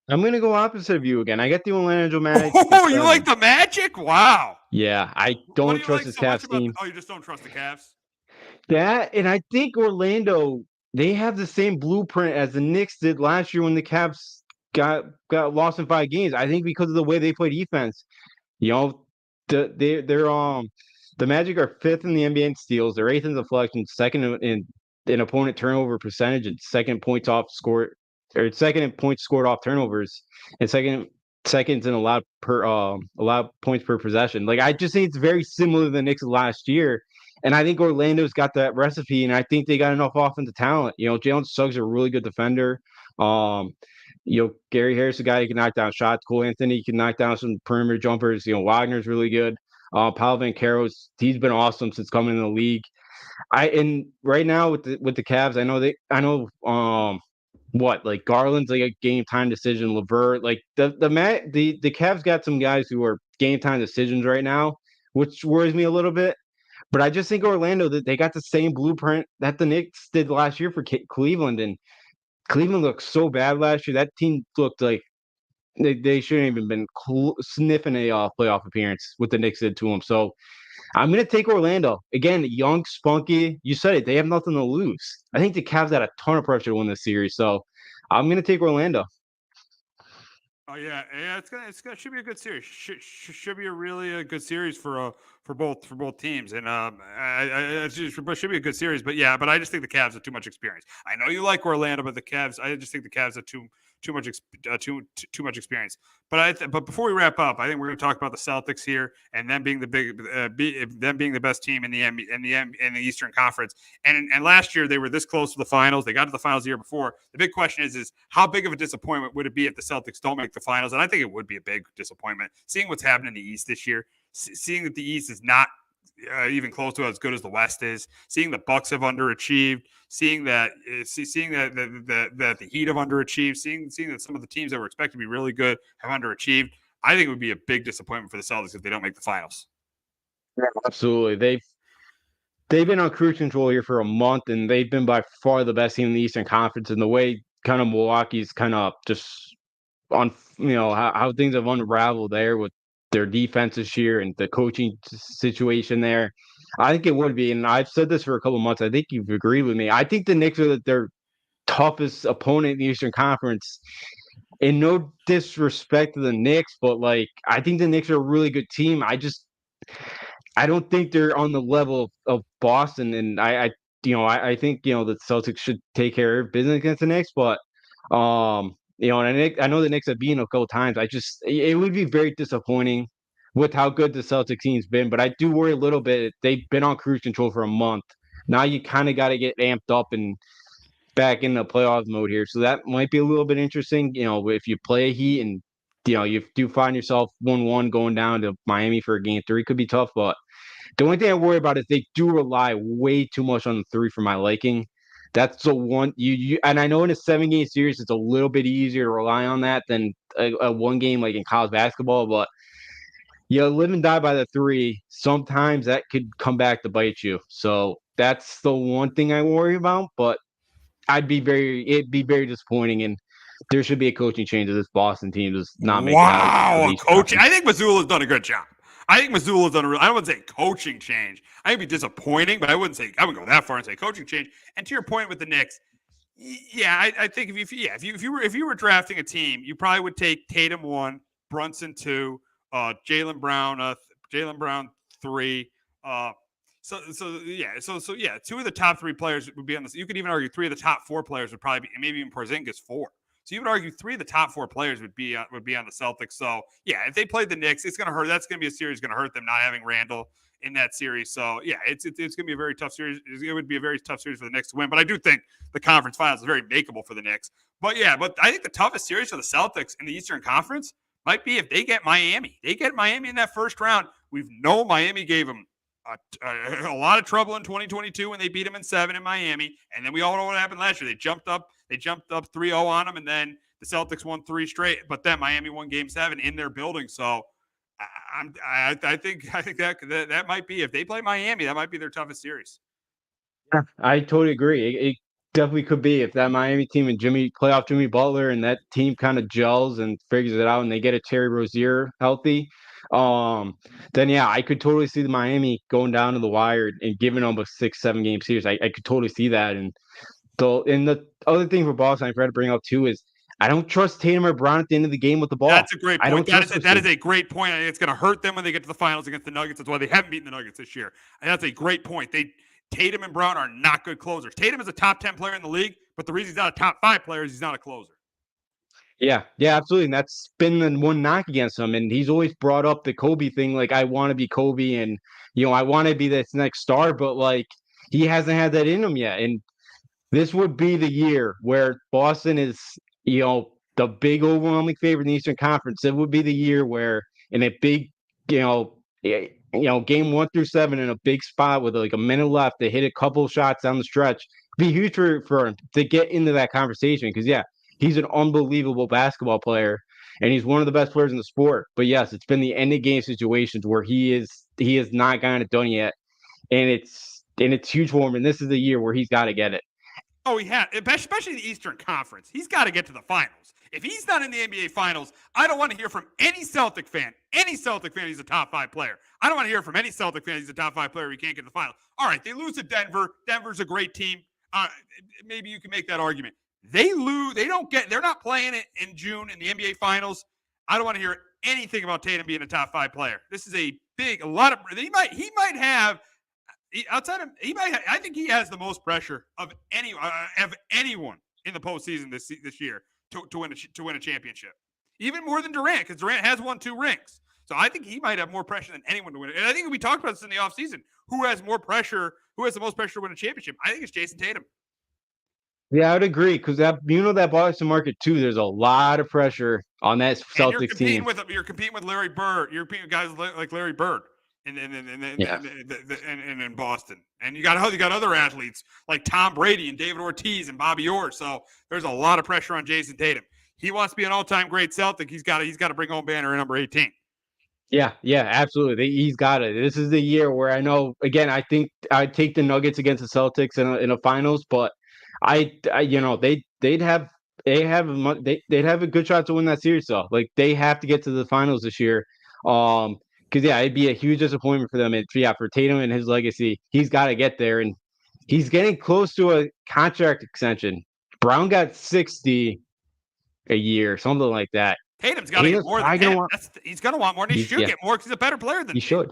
I'm going to go opposite of you again. I got the Orlando Magic. Oh, you like the Magic? Wow. Yeah, I don't trust this Cavs team. You just don't trust the Cavs? That, and I think Orlando, they have the same blueprint as the Knicks did last year when the Cavs got lost in 5 games. I think because of the way they play defense. The Magic are 5th in the NBA in steals. They're 8th in deflection, 2nd in opponent turnover percentage, and 2nd in points scored off turnovers, and second in allowed points per possession. Like, I just think it's very similar to the Knicks last year, and I think Orlando's got that recipe, and I think they got enough offensive talent. Jalen Suggs is a really good defender. Gary Harris, a guy who can knock down shots. Cole Anthony can knock down some perimeter jumpers. Wagner's really good. Paolo Banchero's, he's been awesome since coming in the league. And right now with the Cavs, like Garland's like a game time decision. LeVert, like the Cavs got some guys who are game time decisions right now, which worries me a little bit. But I just think Orlando, that they got the same blueprint that the Knicks did last year for Cleveland, and Cleveland looked so bad last year. That team looked like they shouldn't even been sniffing a playoff appearance what the Knicks did to them. So I'm going to take Orlando. Again, young, spunky. You said it. They have nothing to lose. I think the Cavs had a ton of pressure to win this series. So I'm going to take Orlando. Oh yeah, should be a good series. Should be a really good series for both teams, and it should be a good series. But I just think the Cavs have too much experience. I know you like Orlando, but the Cavs, I just think the Cavs have too much experience. But before we wrap up, I think we're going to talk about the Celtics here, and them being the best team in the Eastern Conference. And last year they were this close to the finals. They got to the finals the year before. The big question is how big of a disappointment would it be if the Celtics don't make the finals? And I think it would be a big disappointment. Seeing what's happened in the East this year, seeing that the East is not even close to as good as the West is, seeing the Bucks have underachieved, seeing that the Heat have underachieved, seeing that some of the teams that were expected to be really good have underachieved. I think it would be a big disappointment for the Celtics if they don't make the finals. Yeah, absolutely. They've been on cruise control here for a month, and they've been by far the best team in the Eastern Conference. And the way kind of Milwaukee's kind of just on, how things have unraveled there with their defense this year and the coaching situation there. I think it would be, and I've said this for a couple of months. I think you've agreed with me. I think the Knicks are their toughest opponent in the Eastern Conference. And no disrespect to the Knicks, but like I think the Knicks are a really good team. I don't think they're on the level of Boston, and I think the Celtics should take care of business against the Knicks, but and I know the Knicks have beaten a couple times. It would be very disappointing with how good the Celtics team's been, but I do worry a little bit. They've been on cruise control for a month. Now you kind of got to get amped up and back in the playoff mode here, so that might be a little bit interesting. If you play Heat and you do find yourself 1-1 going down to Miami for a game three, could be tough, but. The only thing I worry about is they do rely way too much on the three for my liking. That's the one and I know in a 7-game series it's a little bit easier to rely on that than a one game like in college basketball, but live and die by the three. Sometimes that could come back to bite you. So that's the one thing I worry about, but it'd be very disappointing, and there should be a coaching change of this Boston team does not make a coaching. I think Mazzulla's done a good job. I think Mazzulla's done I don't want to say coaching change. I think it'd be disappointing, but I wouldn't go that far and say coaching change. And to your point with the Knicks, yeah, I think if you were drafting a team, you probably would take Tatum 1, Brunson 2, Jaylen Brown 3. So two of the top 3 players would be on this. You could even argue 3 of the top 4 players would probably be, and maybe even Porzingis 4. So you would argue 3 of the top 4 players would be on the Celtics. So yeah, if they played the Knicks, it's going to hurt. That's going to be a series going to hurt them not having Randall in that series. So yeah, it's going to be a very tough series. It would be a very tough series for the Knicks to win. But I do think the conference finals is very makeable for the Knicks. But I think the toughest series for the Celtics in the Eastern Conference might be if they get Miami. They get Miami in that first round. We've known Miami gave them a lot of trouble in 2022 when they beat them in 7 in Miami, and then we all know what happened last year. They jumped up 3-0 on them, and then the Celtics won 3 straight. But then Miami won Game 7 in their building. So I think that might be, if they play Miami, that might be their toughest series. Yeah, I totally agree. It definitely could be if that Miami team and playoff Jimmy Butler and that team kind of gels and figures it out, and they get a Terry Rozier healthy. Then yeah, I could totally see the Miami going down to the wire and giving them a 6-7 game series. I could totally see that. And the other thing for Boston I forgot to bring up too is I don't trust Tatum or Brown at the end of the game with the ball. That's a great point. That is a great point. It's going to hurt them when they get to the finals against the Nuggets. That's why they haven't beaten the Nuggets this year. And that's a great point. Tatum and Brown are not good closers. Tatum is a top 10 player in the league, but the reason he's not a top 5 player is he's not a closer. Yeah, absolutely. And that's been the one knock against him. And he's always brought up the Kobe thing, like, I want to be Kobe and, I want to be this next star, but like he hasn't had that in him yet. And this would be the year where Boston is, the big overwhelming favorite in the Eastern Conference. It would be the year where in a big, game 1 through 7 in a big spot with like a minute left, they hit a couple shots down the stretch. It'd be huge for him to get into that conversation because, he's an unbelievable basketball player, and he's one of the best players in the sport. But yes, it's been the end of game situations where he has not gotten it done yet, and it's huge for him. And this is the year where he's got to get it. Oh, he had, especially the Eastern Conference. He's got to get to the finals. If he's not in the NBA Finals, I don't want to hear from any Celtic fan. He's a top 5 player. I don't want to hear from any Celtic fan he's a top 5 player. He can't get to the final. All right, they lose to Denver. Denver's a great team. Maybe you can make that argument. They lose. They're not playing it in June in the NBA Finals. I don't want to hear anything about Tatum being a top 5 player. This is he might have outside of I think he has the most pressure of anyone in the postseason this year to win a championship, even more than Durant, because Durant has won 2 rings. So I think he might have more pressure than anyone to win it. And I think we talked about this in the offseason. Who has the most pressure to win a championship? I think it's Jason Tatum. Yeah, I would agree because that Boston market too. There's a lot of pressure on that Celtics team. You're competing with Larry Bird. You're competing with guys like Larry Bird in Boston, and you got other athletes like Tom Brady and David Ortiz and Bobby Orr. So there's a lot of pressure on Jason Tatum. He wants to be an all-time great Celtic. He's got to bring home banner number 18. Yeah, absolutely. He's got it. This is the year where I know. Again, I think I'd take the Nuggets against the Celtics in a finals, but. They'd have a good shot to win that series though. Like they have to get to the finals this year. Because yeah, it'd be a huge disappointment for them. And yeah, for Tatum and his legacy, he's got to get there, and he's getting close to a contract extension. Brown got 60 a year, something like that. Tatum's got to get more than that. He's going to want more, and he should get more because he's a better player than he should.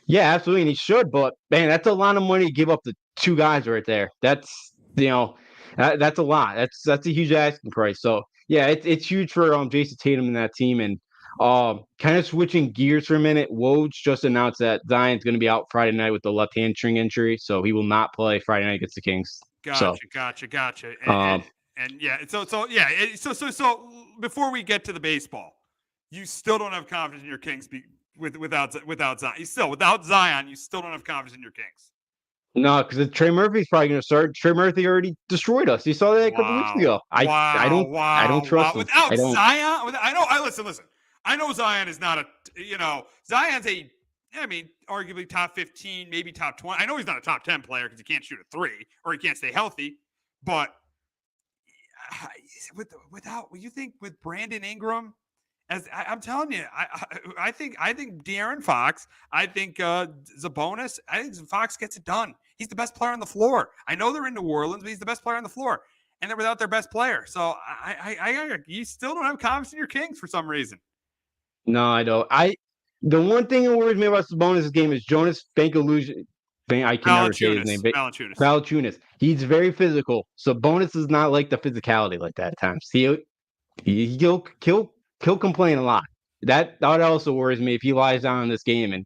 Yeah, absolutely, and he should. But man, that's a lot of money to give up to two guys right there. That's that's a lot. That's a huge asking price. So yeah, it's huge for Jason Tatum and that team. And kind of switching gears for a minute, Woj just announced that Zion's going to be out Friday night with the left hamstring injury, so he will not play Friday night against the Kings. Gotcha. And yeah, so before we get to the baseball, you still don't have confidence in your Kings without Zion. Without Zion, you still don't have confidence in your Kings. No, because Trey Murphy's probably going to start. Trey Murphy already destroyed us. You saw that a couple weeks ago. I don't trust him. Without Zion, listen. I know Zion is not Zion's arguably top 15, maybe top 20. I know he's not a top 10 player because he can't shoot a three or he can't stay healthy. But you think with Brandon Ingram, as I'm telling you, I think De'Aaron Fox, I think Sabonis, I think Fox gets it done. He's the best player on the floor. I know they're in New Orleans, but he's the best player on the floor, and they're without their best player. So you still don't have confidence in your Kings for some reason. No, I don't. The one thing that worries me about Sabonis' game is Jonas Valanciunas. I can never say his name. Valanciunas. He's very physical. Sabonis is not like the physicality like that at times. He'll complain a lot. That also worries me if he lies down in this game. And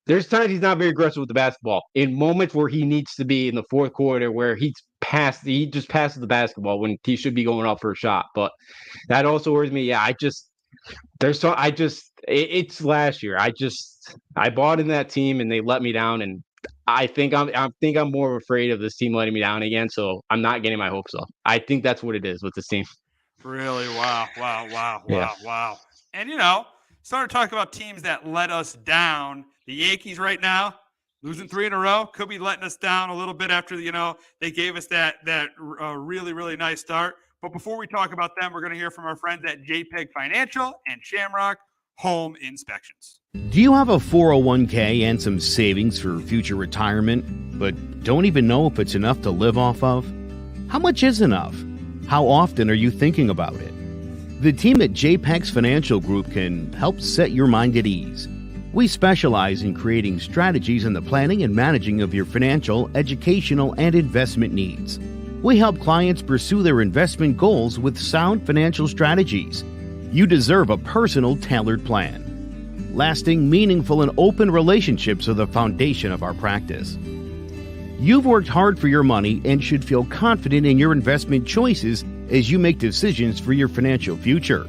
there's times he's not very aggressive with the basketball. In moments where he needs to be in the fourth quarter, where he just passes the basketball when he should be going up for a shot. But that also worries me. Yeah, it's last year. I bought in that team and they let me down, and I think I'm more afraid of this team letting me down again. So I'm not getting my hopes up. I think that's what it is with this team. Really? Wow. And started talking about teams that let us down. The Yankees right now, losing 3 in a row, could be letting us down a little bit after they gave us that really, really nice start. But before we talk about them, we're going to hear from our friends at JPEG Financial and Shamrock Home Inspections. Do you have a 401k and some savings for future retirement, but don't even know if it's enough to live off of? How much is enough? How often are you thinking about it? The team at JPEG's Financial Group can help set your mind at ease. We specialize in creating strategies in the planning and managing of your financial, educational, and investment needs. We help clients pursue their investment goals with sound financial strategies. You deserve a personal, tailored plan. Lasting, meaningful, and open relationships are the foundation of our practice. You've worked hard for your money and should feel confident in your investment choices as you make decisions for your financial future.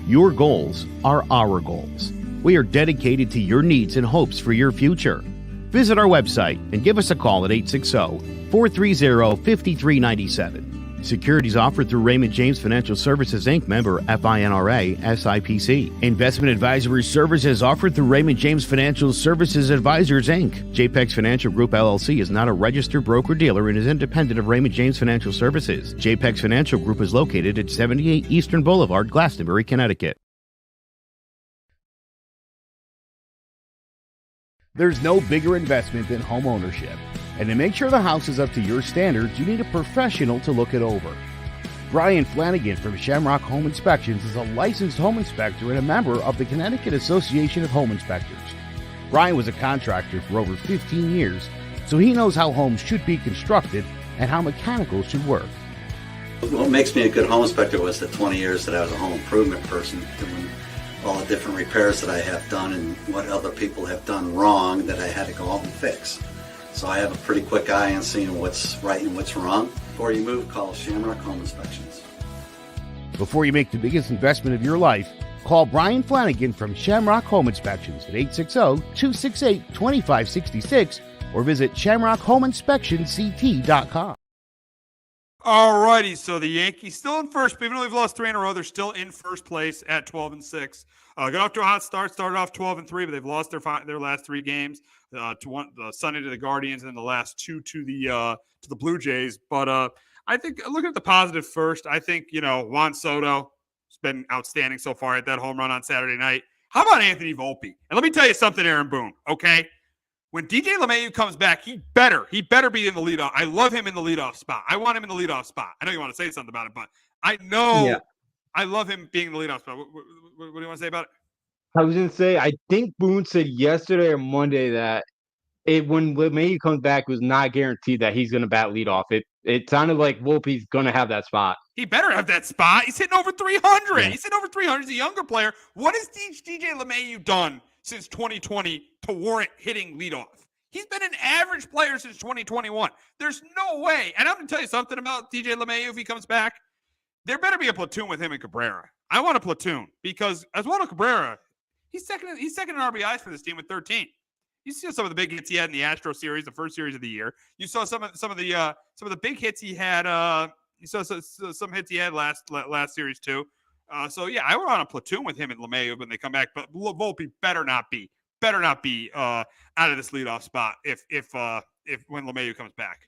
Your goals are our goals. We are dedicated to your needs and hopes for your future. Visit our website and give us a call at 860-430-5397. Securities offered through Raymond James Financial Services, Inc., member FINRA, SIPC. Investment advisory services offered through Raymond James Financial Services Advisors, Inc. JPEX Financial Group, LLC is not a registered broker-dealer and is independent of Raymond James Financial Services. JPEX Financial Group is located at 78 Eastern Boulevard, Glastonbury, Connecticut. There's no bigger investment than home ownership. And to make sure the house is up to your standards, you need a professional to look it over. Brian Flanagan from Shamrock Home Inspections is a licensed home inspector and a member of the Connecticut Association of Home Inspectors. Brian was a contractor for over 15 years, so he knows how homes should be constructed and how mechanicals should work. What makes me a good home inspector was the 20 years that I was a home improvement person, doing all the different repairs that I have done and what other people have done wrong that I had to go out and fix. So I have a pretty quick eye on seeing what's right and what's wrong. Before you move, call Shamrock Home Inspections. Before you make the biggest investment of your life, call Brian Flanagan from Shamrock Home Inspections at 860-268-2566 or visit shamrockhomeinspectionct.com. All righty, so the Yankees still in first, even though they've lost 3 in a row, they're still in first place at 12-6. Got off to a hot start, started off 12-3, but they've lost their last 3 games. Sunday to the Guardians, and then the last 2 to the Blue Jays. But I think looking at the positive first, I think Juan Soto has been outstanding so far at that home run on Saturday night. How about Anthony Volpe? And let me tell you something, Aaron Boone, okay? When DJ LeMahieu comes back, he better be in the leadoff. I love him in the leadoff spot. I want him in the leadoff spot. I know you want to say something about it, but I know I love him being in the leadoff spot. What do you want to say about it? I was going to say, I think Boone said yesterday or Monday that when LeMahieu comes back, it was not guaranteed that he's going to bat leadoff. It sounded like Volpe's going to have that spot. He better have that spot. He's hitting over 300. Yeah. He's hitting over 300. He's a younger player. What has DJ LeMahieu done since 2020 to warrant hitting leadoff? He's been an average player since 2021. There's no way. And I'm going to tell you something about DJ LeMahieu if he comes back. There better be a platoon with him and Cabrera. I want a platoon because Oswaldo Cabrera, he's second in RBIs for this team with 13. You see some of the big hits he had in the Astro series, the first series of the year. You saw some of the big hits he had. You saw some hits he had last series too. So yeah, I want a platoon with him and LeMahieu when they come back. But Volpe better not be out of this leadoff spot if when LeMahieu comes back.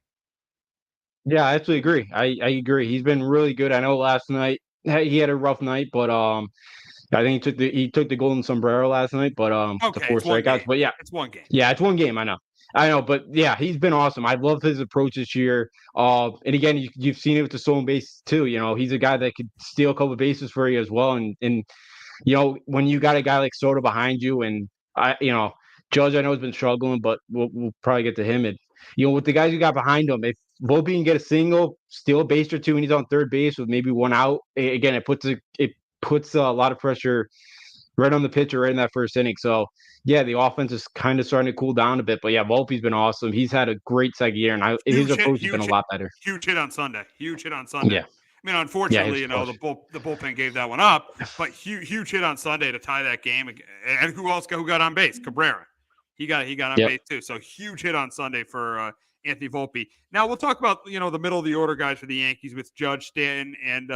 Yeah, I absolutely agree. I agree. He's been really good. I know last night he had a rough night, but I think he took the golden sombrero last night, but the 4 strikeouts. But yeah, it's one game. Yeah, it's one game. I know, but yeah, he's been awesome. I love his approach this year. And again, you've seen it with the stolen base too. You know, he's a guy that could steal a couple of bases for you as well. And you know, when you got a guy like Soto behind you, and Judge, I know has been struggling, but we'll probably get to him. And with the guys you got behind him, if Volpe can get a single, steal a base or two, and he's on third base with maybe one out, again, it puts a lot of pressure right on the pitcher right in that first inning. So yeah, the offense is kind of starting to cool down a bit. But yeah, Volpe's been awesome. He's had a great second year, and his approach has been a lot better. Huge hit on Sunday. Yeah. I mean, unfortunately, the bullpen gave that one up, but huge hit on Sunday to tie that game. And who got on base? Cabrera. He got on base too. So huge hit on Sunday for Anthony Volpe. Now we'll talk about the middle of the order guys for the Yankees with Judge, Stanton, and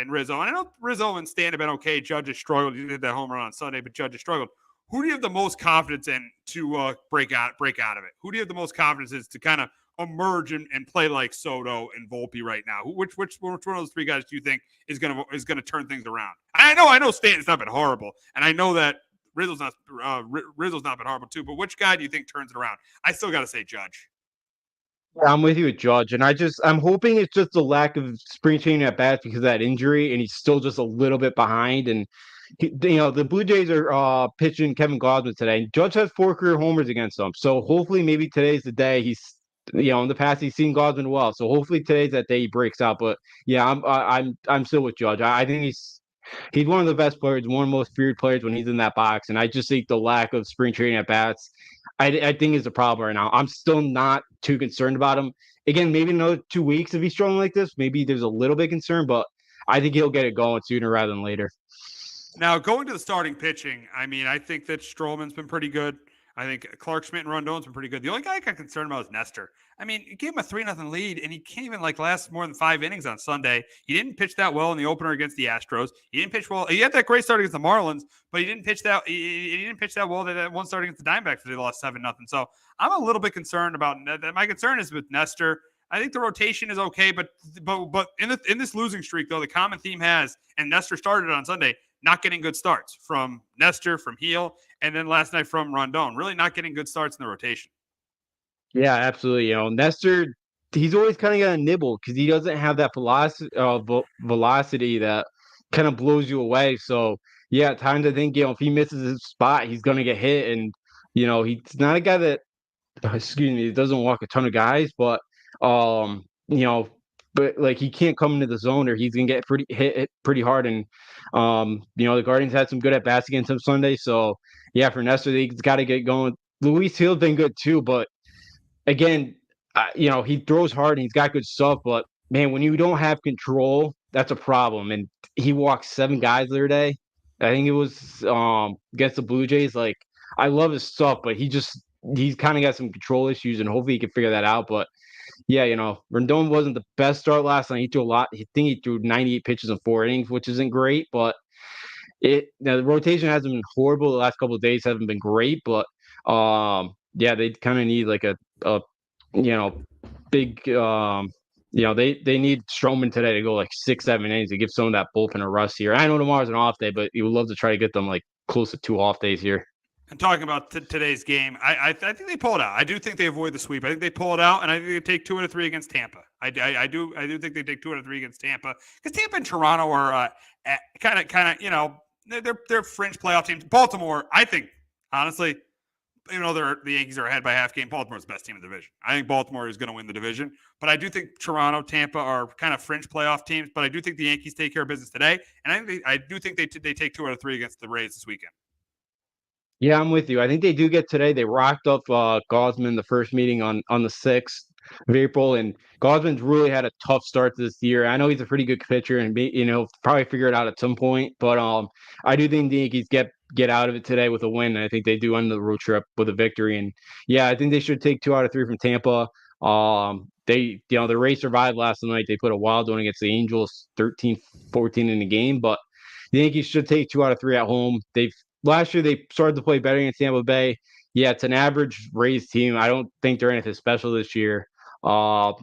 Rizzo. And I know Rizzo and Stanton have been okay. Judge has struggled. He did that home run on Sunday, but Judge has struggled. Who do you have the most confidence in to break out of it? Who do you have the most confidence in to kind of emerge and play like Soto and Volpe right now? Which one of those three guys do you think is gonna turn things around? I know Stanton's not been horrible, and I know that Rizzo's not been horrible too. But which guy do you think turns it around? I still got to say Judge. Yeah, I'm with you with Judge, and I'm hoping it's just a lack of spring training at bats because of that injury, and he's still just a little bit behind. And the Blue Jays are pitching Kevin Gausman today, and Judge has 4 career homers against them. So hopefully, maybe today's the day. He's in the past he's seen Gausman well, so hopefully today's that day he breaks out. But yeah, I'm still with Judge. I think he's one of the best players, one of the most feared players when he's in that box, and I just think the lack of spring training at bats, I think is a problem right now. I'm still not too concerned about him. Again, maybe another 2 weeks if he's struggling like this, maybe there's a little bit of concern, but I think he'll get it going sooner rather than later. Now, going to the starting pitching, I mean, I think that Stroman's been pretty good. I think Clark Schmidt and Rondon's been pretty good. The only guy I got concerned about is Nestor. I mean, you gave him a 3-0 lead, and he can't even last more than 5 innings on Sunday. He didn't pitch that well in the opener against the Astros. He didn't pitch well. He had that great start against the Marlins, but he didn't pitch that. He didn't pitch that well that one start against the Diamondbacks. They lost 7-0. So I'm a little bit concerned about that. My concern is with Nestor. I think the rotation is okay, but in this losing streak though, the common theme has, and Nestor started on Sunday, not getting good starts from Nestor, from Heel, and then last night from Rondon. Really not getting good starts in the rotation. Yeah, absolutely. Nestor, he's always kind of got a nibble because he doesn't have that velocity that kind of blows you away. So yeah, at times I think if he misses his spot, he's gonna get hit. And he's not a guy that, doesn't walk a ton of guys, but but he can't come into the zone or he's gonna get hit pretty hard. And the Guardians had some good at bats against him Sunday. So yeah, for Nestor, he's got to get going. Luis Hill's been good too, but again, he throws hard and he's got good stuff. But man, when you don't have control, that's a problem. And he walked 7 guys the other day. I think it was against the Blue Jays. I love his stuff, but he's kind of got some control issues, and hopefully he can figure that out. But yeah, Rendon wasn't the best start last night. He threw a lot. I think he threw 98 pitches in 4 innings, which isn't great. But the rotation hasn't been horrible. The last couple of days haven't been great. But yeah, they kind of need a big they need Stroman today to go like 6-7 innings to give some of that bullpen a rest here. I know tomorrow's an off day, but you would love to try to get them like close to 2 off days here. And talking about today's game, I think they pull it out. I do think they avoid the sweep. I think they pull it out, and I think they take 2 out of 3 against Tampa. I do think they take 2 out of 3 against Tampa, because Tampa and Toronto are kind of they're fringe playoff teams. Baltimore, I think, honestly, even though the Yankees are ahead by half game, Baltimore's the best team in the division. I think Baltimore is going to win the division, but I do think Toronto, Tampa are kind of fringe playoff teams. But I do think the Yankees take care of business today, and I do think they take 2 out of 3 against the Rays this weekend. Yeah, I'm with you. I think they do get today. They rocked up Gausman the first meeting on the 6th of April, and Gausman's really had a tough start this year. I know he's a pretty good pitcher, and probably figure it out at some point. But I do think the Yankees get out of it today with a win, and I think they do end the road trip with a victory. And yeah, I think they should take 2 out of 3 from Tampa. The Rays survived last night. They put a wild one against the Angels, 13-14 in the game, but the Yankees should take 2 out of 3 at home. Last year, they started to play better against Tampa Bay. Yeah, it's an average Rays team. I don't think they're anything special this year.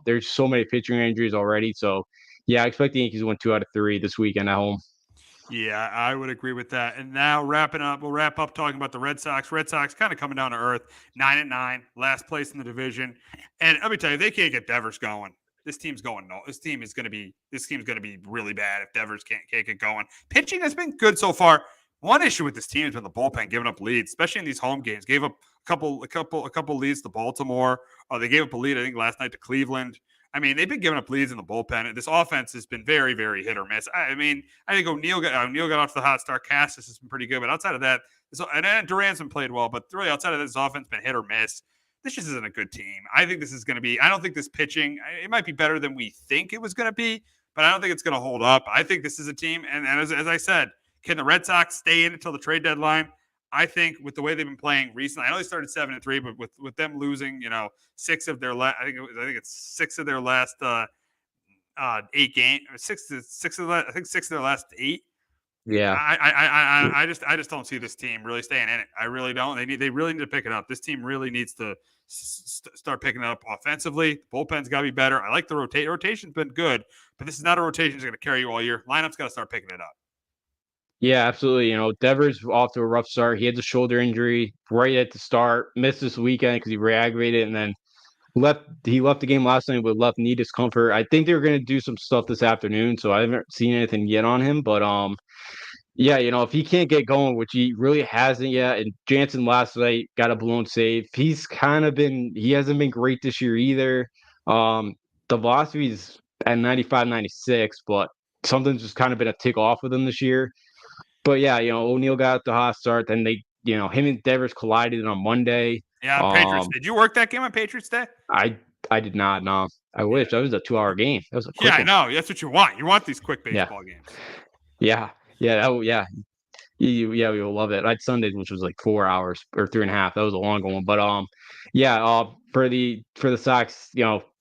There's so many pitching injuries already. So, yeah, I expect the Yankees to win 2 out of 3 this weekend at home. Yeah, I would agree with that. And now we'll wrap up talking about the Red Sox. Red Sox kind of coming down to earth, 9-9, last place in the division. And let me tell you, they can't get Devers going. This team's going no. This team's going to be really bad if Devers can't get going. Pitching has been good so far. One issue with this team has been the bullpen giving up leads, especially in these home games. Gave up a couple leads to Baltimore. They gave up a lead, I think, last night to Cleveland. I mean, they've been giving up leads in the bullpen. This offense has been very, very hit or miss. I mean, I think O'Neill got off to the hot start. Cassis has been pretty good, but outside of that, and Duran's been played well, but really outside of this offense, been hit or miss. This just isn't a good team. I think this is going to be. I don't think this pitching. It might be better than we think it was going to be, but I don't think it's going to hold up. I think this is a team, and as I said. Can the Red Sox stay in until the trade deadline? I think with the way they've been playing recently, I know they started 7-3, but with them losing, 6 of their last, I think it's 6 of their last 8 games, 6 of their last 8. Yeah, I just don't see this team really staying in it. I really don't. They really need to pick it up. This team really needs to start picking it up offensively. The bullpen's got to be better. I like the rotation. Rotation's been good, but this is not a rotation that's going to carry you all year. Lineup's got to start picking it up. Yeah, absolutely. Devers off to a rough start. He had the shoulder injury right at the start, missed this weekend because he re-aggravated, and then he left the game last night with left knee discomfort. I think they're going to do some stuff this afternoon, so I haven't seen anything yet on him. But yeah, if he can't get going, which he really hasn't yet, and Jansen last night got a blown save. He hasn't been great this year either. The velocity's at 95, 96, but something's just kind of been a tick off with him this year. But yeah, O'Neill got the hot start. Then him and Devers collided on Monday. Yeah, Patriots. Did you work that game on Patriots Day? I did not. No, I wish. That was a 2-hour game. That was a quick I know. That's what you want. You want these quick baseball games. Yeah. We will love it. I had Sundays, which was like 4 hours or 3.5. That was a long one. But for the Sox,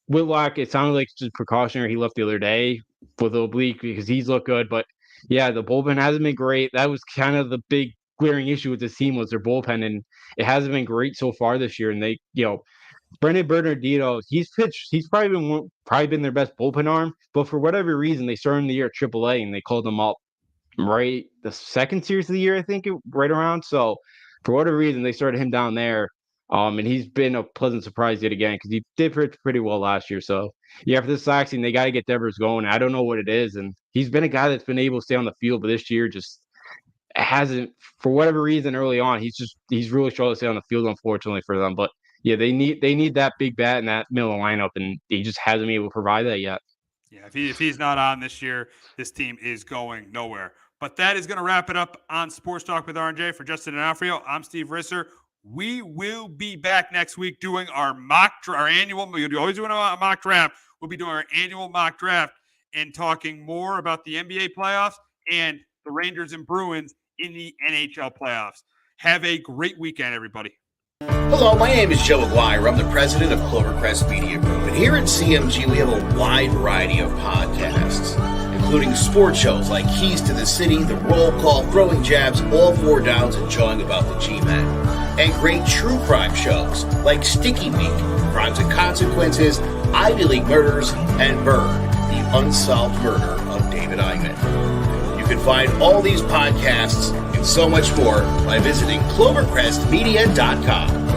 Whitlock, it sounded like just precautionary. He left the other day with the oblique because he's looked good, but. Yeah, the bullpen hasn't been great. That was kind of the big glaring issue with this team was their bullpen, and it hasn't been great so far this year. And they, Brendan Bernardino, he's probably been their best bullpen arm, but for whatever reason, they started the year at AAA and they called him up right the second series of the year, I think, right around. So for whatever reason, they started him down there. And he's been a pleasant surprise yet again because he did pretty well last year. So, yeah, for this Sox team, they got to get Devers going. I don't know what it is. And he's been a guy that's been able to stay on the field, but this year just hasn't, for whatever reason early on, he's really struggled to stay on the field, unfortunately, for them. But, yeah, they need that big bat in that middle of the lineup, and he just hasn't been able to provide that yet. Yeah, if he's not on this year, this team is going nowhere. But that is going to wrap it up on Sports Talk with R&J. For Justin D'Onofrio, I'm Steve Risser. We will be back next week doing our annual. We're always doing a mock draft. We'll be doing our annual mock draft and talking more about the NBA playoffs and the Rangers and Bruins in the NHL playoffs. Have a great weekend, everybody. Hello, my name is Joe Aguirre. I'm the president of Clovercrest Media Group. And here at CMG, we have a wide variety of podcasts, including sports shows like Keys to the City, The Roll Call, Throwing Jabs, All Four Downs, and Jawing About the G-Men. And great true crime shows like Sticky Meat, Crimes and Consequences, Ivy League murders, and Bird, the unsolved murder of David Eichmann. You can find all these podcasts and so much more by visiting clovercrestmedia.com.